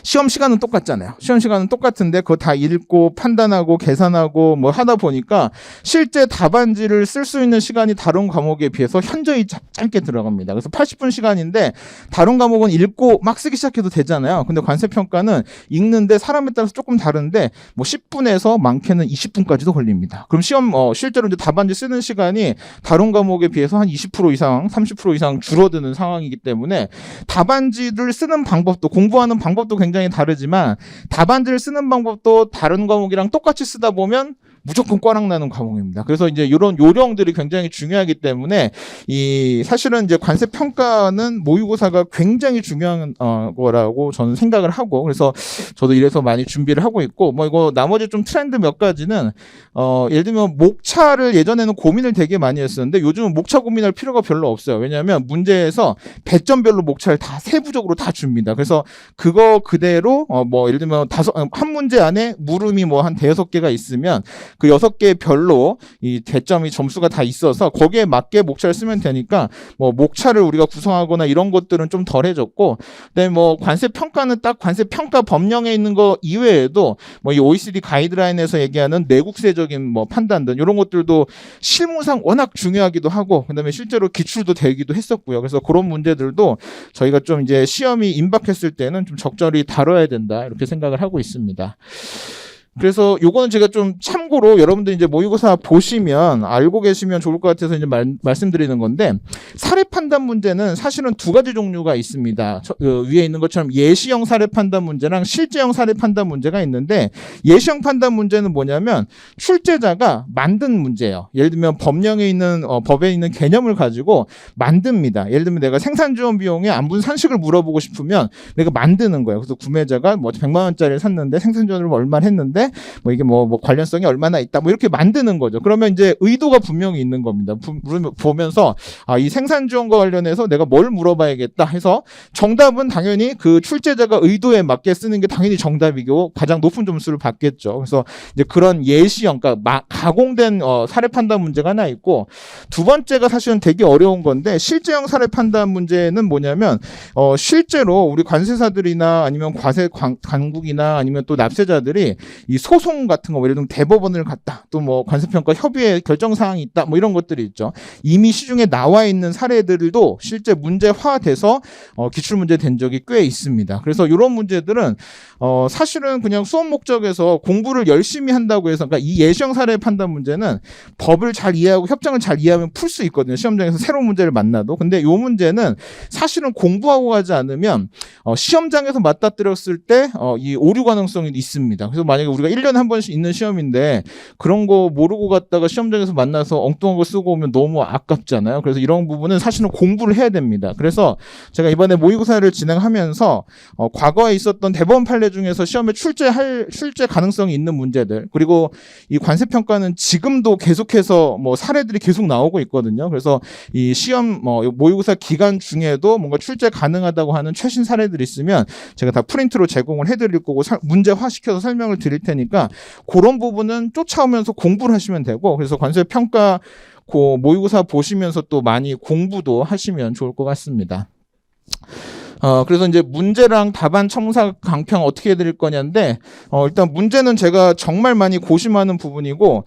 시험 시간은 똑같잖아요. 시험 시간은 똑같은데 그거 다 읽고 판단하고 계산하고 뭐 하다 보니까 실제 답안지를 쓸 수 있는 시간이 다른 과목에 비해서 현저히 짧게 들어갑니다. 그래서 80분 시간인데 다른 과목은 읽고 막 쓰기 시작해도 되잖아요. 근데 관세평가는 읽는데 사람에 따라서 조금 다른데 뭐 10분에서 많게는 20분까지도 걸립니다. 그럼 시험 실제로 이제 답안지 쓰는 시간이 다른 과목에 비해서 한 20% 이상, 30% 이상 줄어드는 상황이기 때문에 답안지를 쓰는 방법도 공부하는 방법도 굉장히 다르지만 답안지를 쓰는 방법도 다른 과목이랑 똑같이 쓰다 보면 무조건 꽝 나는 과목입니다. 그래서 이제 이런 요령들이 굉장히 중요하기 때문에 이 사실은 이제 관세 평가는 모의고사가 굉장히 중요한 거라고 저는 생각을 하고 그래서 저도 이래서 많이 준비를 하고 있고 뭐 이거 나머지 좀 트렌드 몇 가지는 예를 들면 목차를 예전에는 고민을 되게 많이 했었는데 요즘은 목차 고민할 필요가 별로 없어요. 왜냐하면 문제에서 배점별로 목차를 다 세부적으로 다 줍니다. 그래서 그거 그대로 뭐 예를 들면 한 문제 안에 물음이 뭐 한 5개가 있으면 그 6개 별로 이 배점이 점수가 다 있어서 거기에 맞게 목차를 쓰면 되니까 뭐 목차를 우리가 구성하거나 이런 것들은 좀 덜해졌고 그다음에 뭐 관세 평가는 딱 관세 평가 법령에 있는 거 이외에도 뭐 이 OECD 가이드라인에서 얘기하는 내국세적인 뭐 판단 등 이런 것들도 실무상 워낙 중요하기도 하고 그다음에 실제로 기출도 되기도 했었고요. 그래서 그런 문제들도 저희가 좀 이제 시험이 임박했을 때는 좀 적절히 다뤄야 된다 이렇게 생각을 하고 있습니다. 그래서 요거는 제가 좀 참고로 여러분들 이제 모의고사 보시면 알고 계시면 좋을 것 같아서 이제 말씀드리는 건데 사례 판단 문제는 사실은 두 가지 종류가 있습니다. 위에 있는 것처럼 예시형 사례 판단 문제랑 실제형 사례 판단 문제가 있는데 예시형 판단 문제는 뭐냐면 출제자가 만든 문제예요. 예를 들면 법령에 있는 법에 있는 개념을 가지고 만듭니다. 예를 들면 내가 생산 지원 비용에 안분 산식을 물어보고 싶으면 내가 만드는 거예요. 그래서 구매자가 뭐 100만 원짜리를 샀는데 생산 지원을 얼마 했는데 문제인데 뭐 이게 뭐 관련성이 얼마나 있다 뭐 이렇게 만드는 거죠. 그러면 이제 의도가 분명히 있는 겁니다. 보면서 이 생산 지원과 관련해서 내가 뭘 물어봐야겠다 해서 정답은 당연히 그 출제자가 의도에 맞게 쓰는 게 당연히 정답이고 가장 높은 점수를 받겠죠. 그래서 이제 그런 예시형, 그러니까 가공된 사례 판단 문제가 하나 있고, 두 번째가 사실은 되게 어려운 건데 실제형 사례 판단 문제는 뭐냐면 실제로 우리 관세사들이나 아니면 과세 강국이나 아니면 또 납세자들이 이 소송 같은 거, 예를 들면 대법원을 갔다, 또 뭐 관세평가 협의회 결정 사항이 있다, 뭐 이런 것들이 있죠. 이미 시중에 나와 있는 사례들도 실제 문제화돼서 기출 문제 된 적이 꽤 있습니다. 그래서 이런 문제들은 사실은 그냥 수업 목적에서 공부를 열심히 한다고 해서, 그러니까 이 예시형 사례 판단 문제는 법을 잘 이해하고 협정을 잘 이해하면 풀 수 있거든요. 시험장에서 새로운 문제를 만나도. 근데 이 문제는 사실은 공부하고 가지 않으면 시험장에서 맞닥뜨렸을 때 이 오류 가능성이 있습니다. 그래서 만약에 우리가 1년에 한 번씩 있는 시험인데 그런 거 모르고 갔다가 시험장에서 만나서 엉뚱한 거 쓰고 오면 너무 아깝잖아요. 그래서 이런 부분은 사실은 공부를 해야 됩니다. 그래서 제가 이번에 모의고사를 진행하면서 과거에 있었던 대법원 판례 중에서 시험에 출제 가능성이 있는 문제들, 그리고 이 관세평가는 지금도 계속해서 뭐 사례들이 계속 나오고 있거든요. 그래서 이 시험 모의고사 기간 중에도 뭔가 출제 가능하다고 하는 최신 사례들이 있으면 제가 다 프린트로 제공을 해드릴 거고 문제화시켜서 설명을 드릴 테니까 그런 부분은 쫓아오면서 공부를 하시면 되고, 그래서 관세평가 모의고사 보시면서 또 많이 공부도 하시면 좋을 것 같습니다. 그래서 이제 문제랑 답안 첨사 강평 어떻게 해드릴 거냐인데, 일단 문제는 제가 정말 많이 고심하는 부분이고,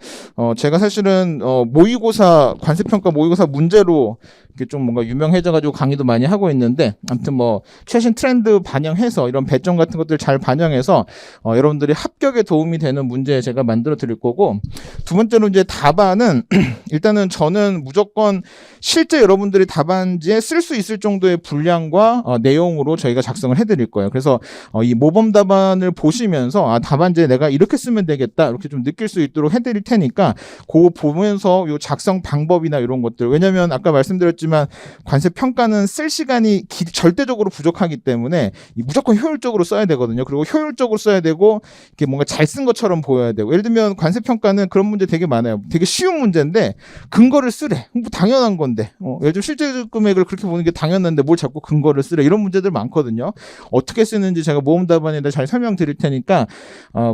제가 사실은, 모의고사, 관세평가 모의고사 문제로 이렇게 좀 뭔가 유명해져가지고 강의도 많이 하고 있는데, 아무튼 뭐, 최신 트렌드 반영해서 이런 배점 같은 것들 잘 반영해서, 여러분들이 합격에 도움이 되는 문제 제가 만들어 드릴 거고, 두 번째로 이제 답안은, 일단은 저는 무조건 실제 여러분들이 답안지에 쓸 수 있을 정도의 분량과 내용으로 저희가 작성을 해드릴 거예요. 그래서 이 모범 답안을 보시면서 답안지에 내가 이렇게 쓰면 되겠다, 이렇게 좀 느낄 수 있도록 해드릴 테니까 그거 보면서 요 작성 방법이나 이런 것들, 왜냐면 아까 말씀드렸지만 관세 평가는 쓸 시간이 절대적으로 부족하기 때문에 무조건 효율적으로 써야 되거든요. 그리고 효율적으로 써야 되고 이렇게 뭔가 잘 쓴 것처럼 보여야 되고, 예를 들면 관세 평가는 그런 문제 되게 많아요. 되게 쉬운 문제인데 근거를 쓰래. 뭐 당연한 건데 예를 들면 실제 금액을 그렇게 보는 게 당연한데 뭘 자꾸 근거를 쓰래, 이런 문제들 많거든요. 어떻게 쓰는지 제가 모범 답안에다 잘 설명드릴 테니까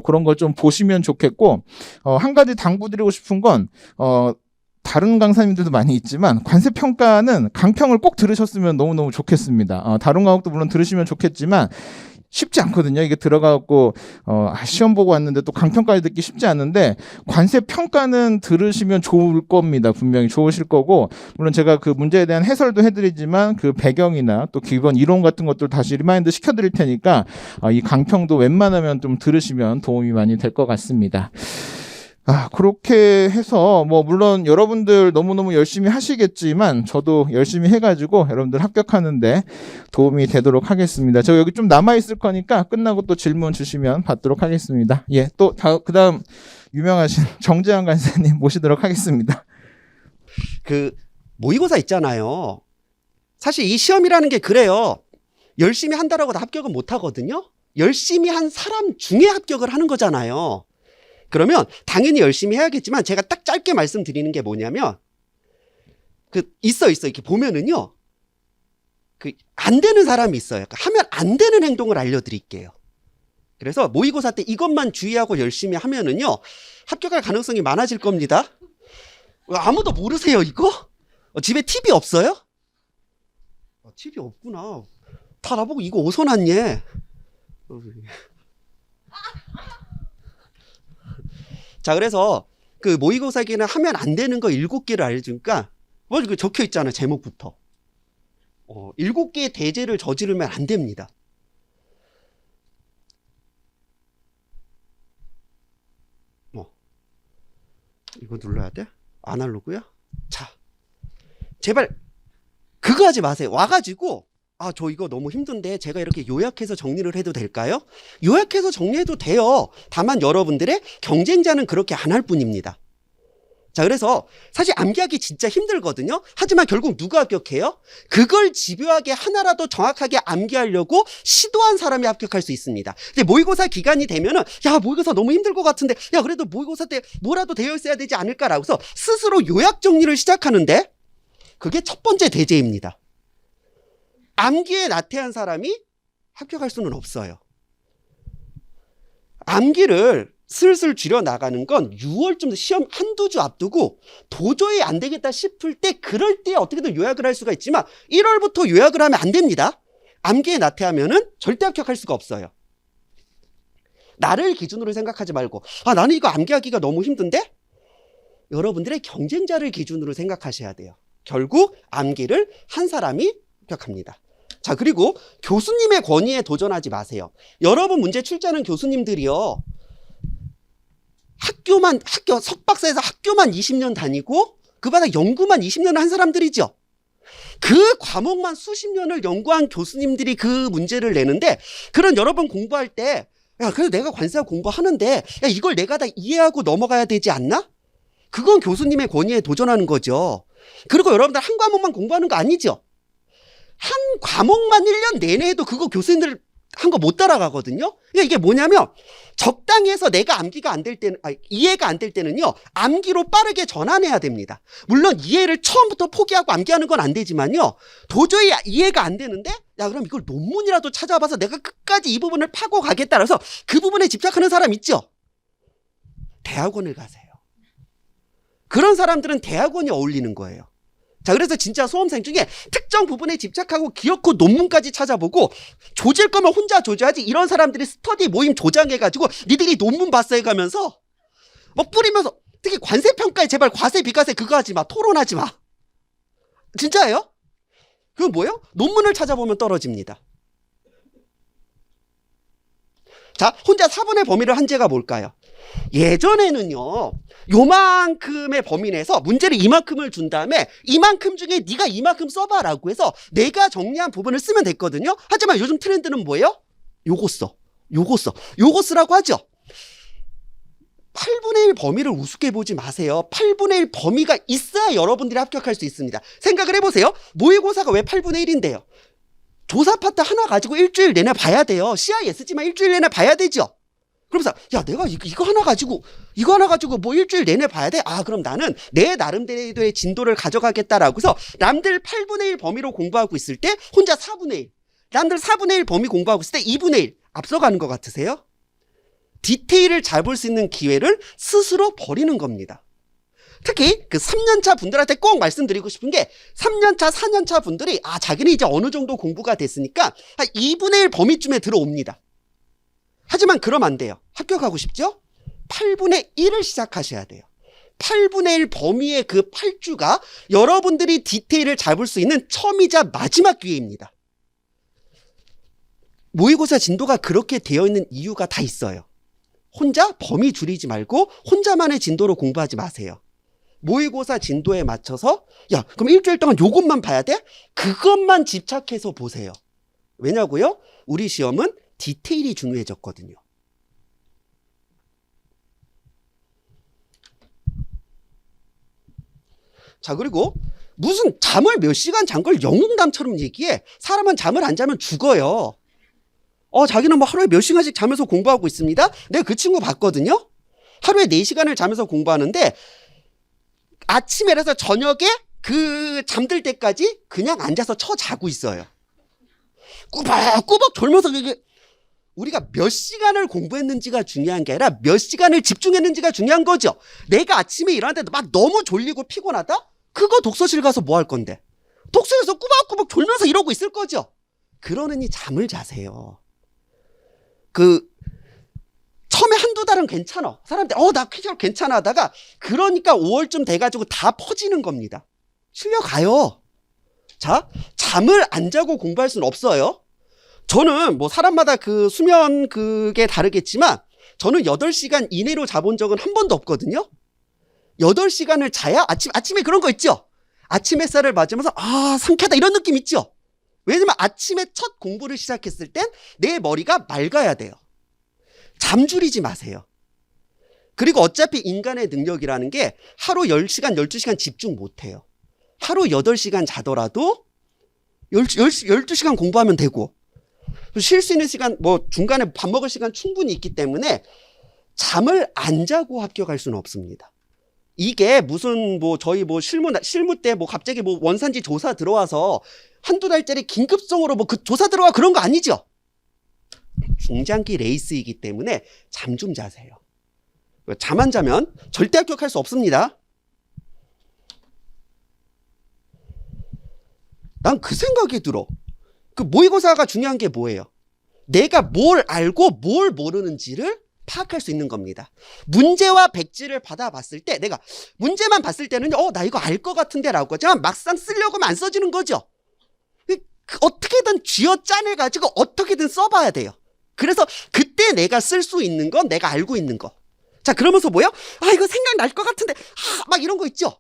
그런 걸 좀 보시면 좋겠고, 한 가지 당부드리고 싶은 건 다른 강사님들도 많이 있지만 관세평가는 강평을 꼭 들으셨으면 너무너무 좋겠습니다. 다른 과목도 물론 들으시면 좋겠지만 쉽지 않거든요. 이게 들어가고 시험 보고 왔는데 또 강평까지 듣기 쉽지 않은데, 관세평가는 들으시면 좋을 겁니다. 분명히 좋으실 거고, 물론 제가 그 문제에 대한 해설도 해드리지만 그 배경이나 또 기본 이론 같은 것들 다시 리마인드 시켜드릴 테니까 이 강평도 웬만하면 좀 들으시면 도움이 많이 될 것 같습니다. 그렇게 해서 뭐 물론 여러분들 너무너무 열심히 하시겠지만 저도 열심히 해가지고 여러분들 합격하는데 도움이 되도록 하겠습니다. 저 여기 좀 남아있을 거니까 끝나고 또 질문 주시면 받도록 하겠습니다. 예, 또 그다음 유명하신 정재환 간사님 모시도록 하겠습니다. 그 모의고사 있잖아요. 사실 이 시험이라는 게 그래요. 열심히 한다라고 다 합격은 못 하거든요. 열심히 한 사람 중에 합격을 하는 거잖아요. 그러면 당연히 열심히 해야겠지만 제가 딱 짧게 말씀드리는 게 뭐냐면, 있어 이렇게 보면은요, 안 되는 사람이 있어요. 하면 안 되는 행동을 알려드릴게요. 그래서 모의고사 때 이것만 주의하고 열심히 하면은요, 합격할 가능성이 많아질 겁니다. 아무도 모르세요, 이거? 집에 TV 없어요? TV 없구나. 다 나보고 이거 어디서 났니? 자, 그래서 그 모의고사기는 하면 안 되는 거 7개를 알려주니까, 뭐 적혀 있잖아요, 제목부터. 7개의 대죄를 저지르면 안 됩니다. 이거 눌러야 돼? 아날로그야? 자, 제발 그거 하지 마세요. 와가지고 저 이거 너무 힘든데 제가 이렇게 요약해서 정리를 해도 될까요? 요약해서 정리해도 돼요. 다만 여러분들의 경쟁자는 그렇게 안 할 뿐입니다. 자, 그래서 사실 암기하기 진짜 힘들거든요. 하지만 결국 누가 합격해요? 그걸 집요하게 하나라도 정확하게 암기하려고 시도한 사람이 합격할 수 있습니다. 이제 모의고사 기간이 되면은 야, 모의고사 너무 힘들 것 같은데 야, 그래도 모의고사 때 뭐라도 되어 있어야 되지 않을까라고 해서 스스로 요약 정리를 시작하는데 그게 첫 번째 대죄입니다. 암기에 나태한 사람이 합격할 수는 없어요. 암기를 슬슬 줄여나가는 건 6월쯤 시험 한두 주 앞두고 도저히 안 되겠다 싶을 때 그럴 때 어떻게든 요약을 할 수가 있지만 1월부터 요약을 하면 안 됩니다. 암기에 나태하면은 절대 합격할 수가 없어요. 나를 기준으로 생각하지 말고 나는 이거 암기하기가 너무 힘든데? 여러분들의 경쟁자를 기준으로 생각하셔야 돼요. 결국 암기를 한 사람이 합격합니다. 자, 그리고 교수님의 권위에 도전하지 마세요. 여러분 문제 출제하는 교수님들이요. 석박사에서 학교만 20년 다니고 그 바닥 연구만 20년을 한 사람들이죠. 그 과목만 수십 년을 연구한 교수님들이 그 문제를 내는데 그런 여러분 공부할 때 야, 그래도 내가 관세학 공부하는데 야, 이걸 내가 다 이해하고 넘어가야 되지 않나? 그건 교수님의 권위에 도전하는 거죠. 그리고 여러분들 한 과목만 공부하는 거 아니죠? 한 과목만 1년 내내 해도 그거 교수님들 한 거 못 따라가거든요. 그러니까 이게 뭐냐면 적당히 해서 내가 암기가 안 될 때는 이해가 안 될 때는요. 암기로 빠르게 전환해야 됩니다. 물론 이해를 처음부터 포기하고 암기하는 건 안 되지만요. 도저히 이해가 안 되는데 야, 그럼 이걸 논문이라도 찾아봐서 내가 끝까지 이 부분을 파고 가겠다. 그래서 그 부분에 집착하는 사람 있죠? 대학원을 가세요. 그런 사람들은 대학원이 어울리는 거예요. 자, 그래서 진짜 수험생 중에 특정 부분에 집착하고 기어코 논문까지 찾아보고 조질 거면 혼자 조져야지 이런 사람들이 스터디 모임 조장해가지고 니들이 논문 봤어 해가면서 막 뿌리면서 특히 관세평가에 제발 과세 비과세 그거 하지 마. 토론하지 마. 진짜예요? 그건 뭐예요? 논문을 찾아보면 떨어집니다. 자, 혼자 4분의 범위를 한 죄가 뭘까요? 예전에는요, 요만큼의 범위 내에서 문제를 이만큼을 준 다음에 이만큼 중에 네가 이만큼 써봐라고 해서 내가 정리한 부분을 쓰면 됐거든요. 하지만 요즘 트렌드는 뭐예요? 요거 쓰라고 하죠. 8분의 1 범위를 우습게 보지 마세요. 8분의 1 범위가 있어야 여러분들이 합격할 수 있습니다. 생각을 해보세요. 모의고사가 왜 8분의 1인데요? 조사 파트 하나 가지고 일주일 내내 봐야 돼요. CIS지만 일주일 내내 봐야 되죠. 그러면서 야, 내가 이거 하나 가지고 뭐 일주일 내내 봐야 돼? 그럼 나는 내 나름대로의 진도를 가져가겠다라고 해서 남들 8분의 1 범위로 공부하고 있을 때 혼자 4분의 1, 남들 4분의 1 범위 공부하고 있을 때 2분의 1 앞서가는 것 같으세요? 디테일을 잡을 수 있는 기회를 스스로 버리는 겁니다. 특히 그 3년차 분들한테 꼭 말씀드리고 싶은 게 3년차, 4년차 분들이 자기는 이제 어느 정도 공부가 됐으니까 한 2분의 1 범위쯤에 들어옵니다. 하지만 그러면 안 돼요. 합격하고 싶죠? 8분의 1을 시작하셔야 돼요. 8분의 1 범위의 그 8주가 여러분들이 디테일을 잡을 수 있는 처음이자 마지막 기회입니다. 모의고사 진도가 그렇게 되어 있는 이유가 다 있어요. 혼자 범위 줄이지 말고 혼자만의 진도로 공부하지 마세요. 모의고사 진도에 맞춰서 야, 그럼 일주일 동안 요것만 봐야 돼? 그것만 집착해서 보세요. 왜냐고요? 우리 시험은 디테일이 중요해졌거든요. 자, 그리고 무슨 잠을 몇 시간 잔 걸 영웅담처럼 얘기해. 사람은 잠을 안 자면 죽어요. 자기는 뭐 하루에 몇 시간씩 자면서 공부하고 있습니다. 내가 그 친구 봤거든요. 하루에 4시간을 자면서 공부하는데 아침에라서 저녁에 그 잠들 때까지 그냥 앉아서 자고 있어요. 꾸벅꾸벅 졸면서. 그게 우리가 몇 시간을 공부했는지가 중요한 게 아니라 몇 시간을 집중했는지가 중요한 거죠. 내가 아침에 일어났는데 막 너무 졸리고 피곤하다? 그거 독서실 가서 뭐 할 건데? 독서실에서 꾸벅꾸벅 졸면서 이러고 있을 거죠. 그러느니 잠을 자세요. 처음에 한두 달은 괜찮아. 사람들 나 퀴즈로 괜찮아 하다가 그러니까 5월쯤 돼가지고 다 퍼지는 겁니다. 실려가요. 자, 잠을 안 자고 공부할 수는 없어요. 저는 뭐 사람마다 그 수면 그게 다르겠지만 저는 8시간 이내로 자본 적은 한 번도 없거든요. 8시간을 자야 아침에 그런 거 있죠. 아침 햇살을 맞으면서 상쾌하다 이런 느낌 있죠. 왜냐면 아침에 첫 공부를 시작했을 땐 내 머리가 맑아야 돼요. 잠 줄이지 마세요. 그리고 어차피 인간의 능력이라는 게 하루 10시간, 12시간 집중 못 해요. 하루 8시간 자더라도 12시간 공부하면 되고, 쉴 수 있는 시간, 뭐 중간에 밥 먹을 시간 충분히 있기 때문에 잠을 안 자고 합격할 수는 없습니다. 이게 무슨 뭐 저희 뭐 실무 때 뭐 갑자기 뭐 원산지 조사 들어와서 한두 달짜리 긴급성으로 뭐 그 조사 들어와 그런 거 아니죠? 중장기 레이스이기 때문에 잠 좀 자세요. 잠 안 자면 절대 합격할 수 없습니다. 난 그 생각이 들어. 그 모의고사가 중요한 게 뭐예요? 내가 뭘 알고 뭘 모르는지를 파악할 수 있는 겁니다. 문제와 백지를 받아봤을 때 내가 문제만 봤을 때는 나 이거 알 것 같은데 라고 하지만 막상 쓰려고 하면 안 써지는 거죠. 어떻게든 쥐어짜내가지고 어떻게든 써봐야 돼요. 그래서 그때 내가 쓸 수 있는 건 내가 알고 있는 거. 자, 그러면서 뭐요? 이거 생각날 것 같은데 막 이런 거 있죠.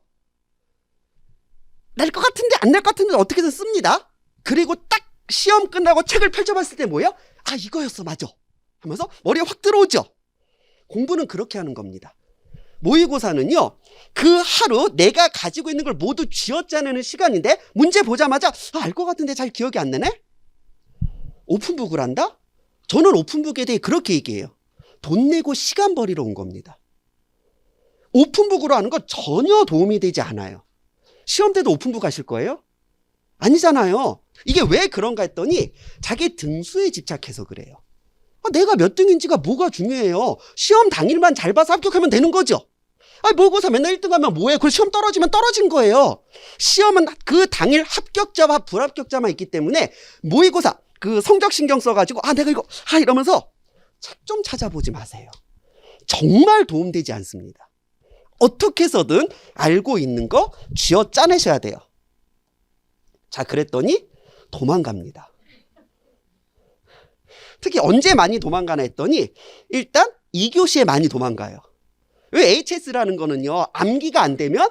날 것 같은데 안 날 것 같은데 어떻게든 씁니다. 그리고 딱 시험 끝나고 책을 펼쳐봤을 때 뭐예요? 이거였어, 맞아 하면서 머리에 확 들어오죠. 공부는 그렇게 하는 겁니다. 모의고사는요, 그 하루 내가 가지고 있는 걸 모두 쥐어짜내는 시간인데 문제 보자마자 알 것 같은데 잘 기억이 안 나네? 오픈북을 한다? 저는 오픈북에 대해 그렇게 얘기해요. 돈 내고 시간 버리러 온 겁니다. 오픈북으로 하는 건 전혀 도움이 되지 않아요. 시험 때도 오픈북 하실 거예요? 아니잖아요. 이게 왜 그런가 했더니 자기 등수에 집착해서 그래요. 내가 몇 등인지가 뭐가 중요해요. 시험 당일만 잘 봐서 합격하면 되는 거죠. 모의고사 맨날 1등하면 뭐해? 그 시험 떨어지면 떨어진 거예요. 시험은 그 당일 합격자와 불합격자만 있기 때문에 모의고사 그 성적 신경 써가지고 내가 이거 이러면서 책 좀 찾아보지 마세요. 정말 도움되지 않습니다. 어떻게 해서든 알고 있는 거 쥐어 짜내셔야 돼요. 자, 그랬더니 도망갑니다. 특히 언제 많이 도망가나 했더니 일단 2교시에 많이 도망가요. 왜 HS라는 거는요, 암기가 안 되면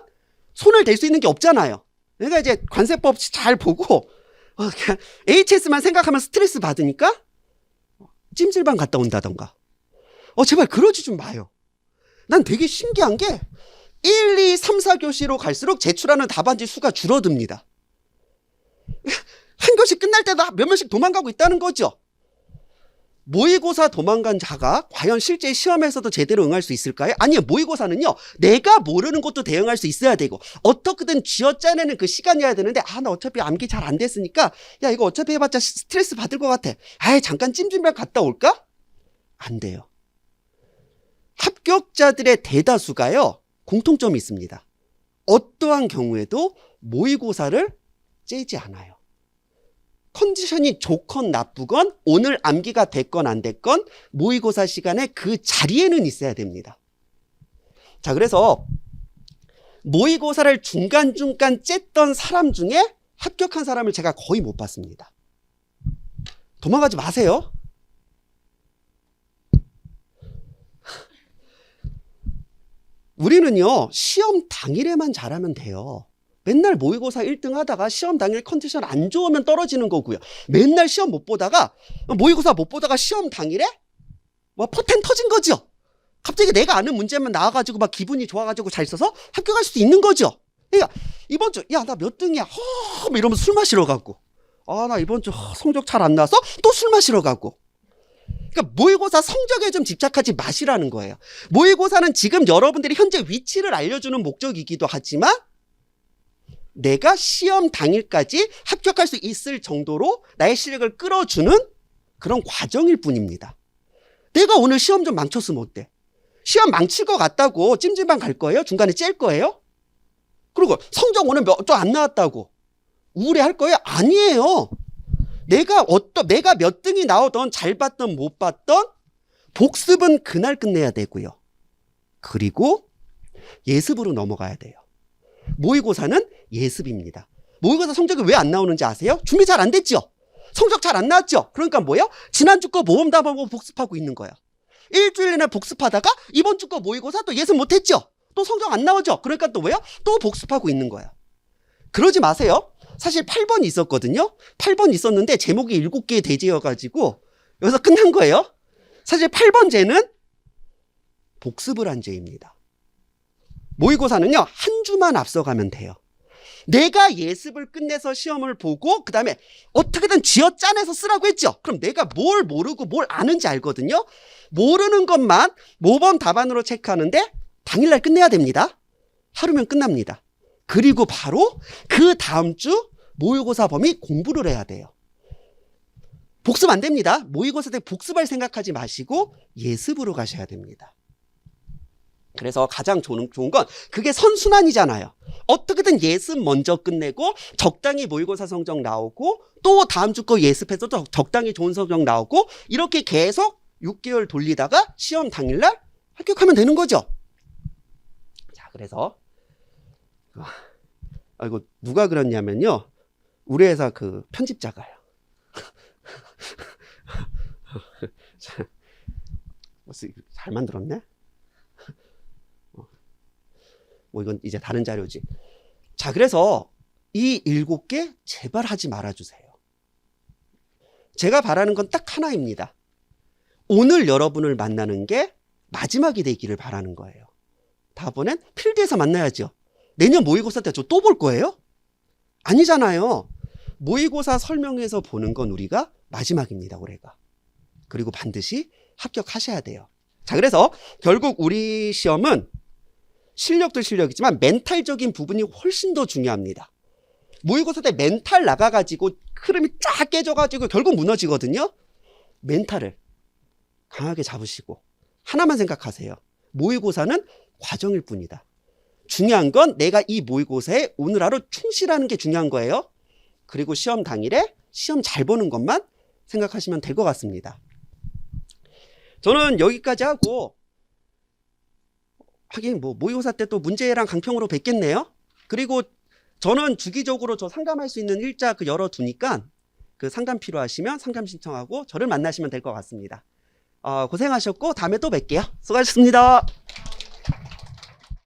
손을 댈 수 있는 게 없잖아요. 내가 이제 관세법 잘 보고 그냥 HS만 생각하면 스트레스 받으니까 찜질방 갔다 온다던가. 제발 그러지 좀 마요. 난 되게 신기한 게 1, 2, 3, 4교시로 갈수록 제출하는 답안지 수가 줄어듭니다. 한 교시 끝날 때도 몇 명씩 도망가고 있다는 거죠. 모의고사 도망간 자가 과연 실제 시험에서도 제대로 응할 수 있을까요? 아니요. 모의고사는요, 내가 모르는 것도 대응할 수 있어야 되고 어떻게든 쥐어짜내는 그 시간이어야 되는데 나 어차피 암기 잘 안 됐으니까 이거 어차피 해봤자 스트레스 받을 것 같아. 잠깐 찜질방 갔다 올까? 안 돼요. 합격자들의 대다수가요, 공통점이 있습니다. 어떠한 경우에도 모의고사를 째지 않아요. 컨디션이 좋건 나쁘건 오늘 암기가 됐건 안 됐건 모의고사 시간에 그 자리에는 있어야 됩니다. 자, 그래서 모의고사를 중간중간 쨌던 사람 중에 합격한 사람을 제가 거의 못 봤습니다. 도망가지 마세요. 우리는요, 시험 당일에만 잘하면 돼요. 맨날 모의고사 1등 하다가 시험 당일 컨디션 안 좋으면 떨어지는 거고요. 맨날 시험 못 보다가 모의고사 못 보다가 시험 당일에 포텐 터진 거죠. 갑자기 내가 아는 문제만 나와가지고 막 기분이 좋아가지고 잘 써서 합격할 수도 있는 거죠. 그러니까 이번 주 나 몇 등이야 이러면서 술 마시러 가고, 나 이번 주 성적 잘 안 나와서 또 술 마시러 가고. 그러니까 모의고사 성적에 좀 집착하지 마시라는 거예요. 모의고사는 지금 여러분들이 현재 위치를 알려주는 목적이기도 하지만 내가 시험 당일까지 합격할 수 있을 정도로 나의 실력을 끌어주는 그런 과정일 뿐입니다. 내가 오늘 시험 좀 망쳤으면 어때? 시험 망칠 것 같다고 찜질방 갈 거예요? 중간에 찔 거예요? 그리고 성적 오늘 좀 안 나왔다고 우울해할 거예요? 아니에요. 내가 몇 등이 나오던 잘 봤던 못 봤던 복습은 그날 끝내야 되고요. 그리고 예습으로 넘어가야 돼요. 모의고사는 예습입니다. 모의고사 성적이 왜 안 나오는지 아세요? 준비 잘 안 됐죠? 성적 잘 안 나왔죠? 그러니까 뭐예요? 지난주 거 모범 답안보 복습하고 있는 거예요. 일주일 내내 복습하다가 이번 주 거 모의고사 또 예습 못했죠? 또 성적 안 나오죠? 그러니까 또 뭐예요? 또 복습하고 있는 거예요. 그러지 마세요. 사실 8번 있었거든요. 8번 있었는데 제목이 7개의 대제여가지고 여기서 끝난 거예요. 사실 8번 제는 복습을 한 죄입니다. 모의고사는요, 한 주만 앞서가면 돼요. 내가 예습을 끝내서 시험을 보고 그 다음에 어떻게든 쥐어짜내서 쓰라고 했죠. 그럼 내가 뭘 모르고 뭘 아는지 알거든요. 모르는 것만 모범 답안으로 체크하는데 당일날 끝내야 됩니다. 하루면 끝납니다. 그리고 바로 그 다음 주 모의고사 범위 공부를 해야 돼요. 복습 안 됩니다. 모의고사 때 복습할 생각하지 마시고 예습으로 가셔야 됩니다. 그래서 가장 좋은 건 그게 선순환이잖아요. 어떻게든 예습 먼저 끝내고 적당히 모의고사 성적 나오고 또 다음 주 거 예습해서 또 적당히 좋은 성적 나오고 이렇게 계속 6개월 돌리다가 시험 당일날 합격하면 되는 거죠. 자, 그래서 이거 누가 그랬냐면요. 우리 회사 그 편집자가요. 잘 만들었네? 뭐 이건 이제 다른 자료지. 자, 그래서 이 7개 제발 하지 말아주세요. 제가 바라는 건 딱 하나입니다. 오늘 여러분을 만나는 게 마지막이 되기를 바라는 거예요. 다음번엔 필드에서 만나야죠. 내년 모의고사 때 저 또 볼 거예요? 아니잖아요. 모의고사 설명회에서 보는 건 우리가 마지막입니다, 올해가. 그리고 반드시 합격하셔야 돼요. 자, 그래서 결국 우리 시험은 실력도 실력이지만 멘탈적인 부분이 훨씬 더 중요합니다. 모의고사 때 멘탈 나가가지고 흐름이 쫙 깨져가지고 결국 무너지거든요. 멘탈을 강하게 잡으시고 하나만 생각하세요. 모의고사는 과정일 뿐이다. 중요한 건 내가 이 모의고사에 오늘 하루 충실하는 게 중요한 거예요. 그리고 시험 당일에 시험 잘 보는 것만 생각하시면 될 것 같습니다. 저는 여기까지 하고 하긴 뭐 모의고사 때 또 문제랑 강평으로 뵙겠네요. 그리고 저는 주기적으로 저 상담할 수 있는 일자 그 열어두니까 그 상담 필요하시면 상담 신청하고 저를 만나시면 될 것 같습니다. 고생하셨고 다음에 또 뵐게요. 수고하셨습니다.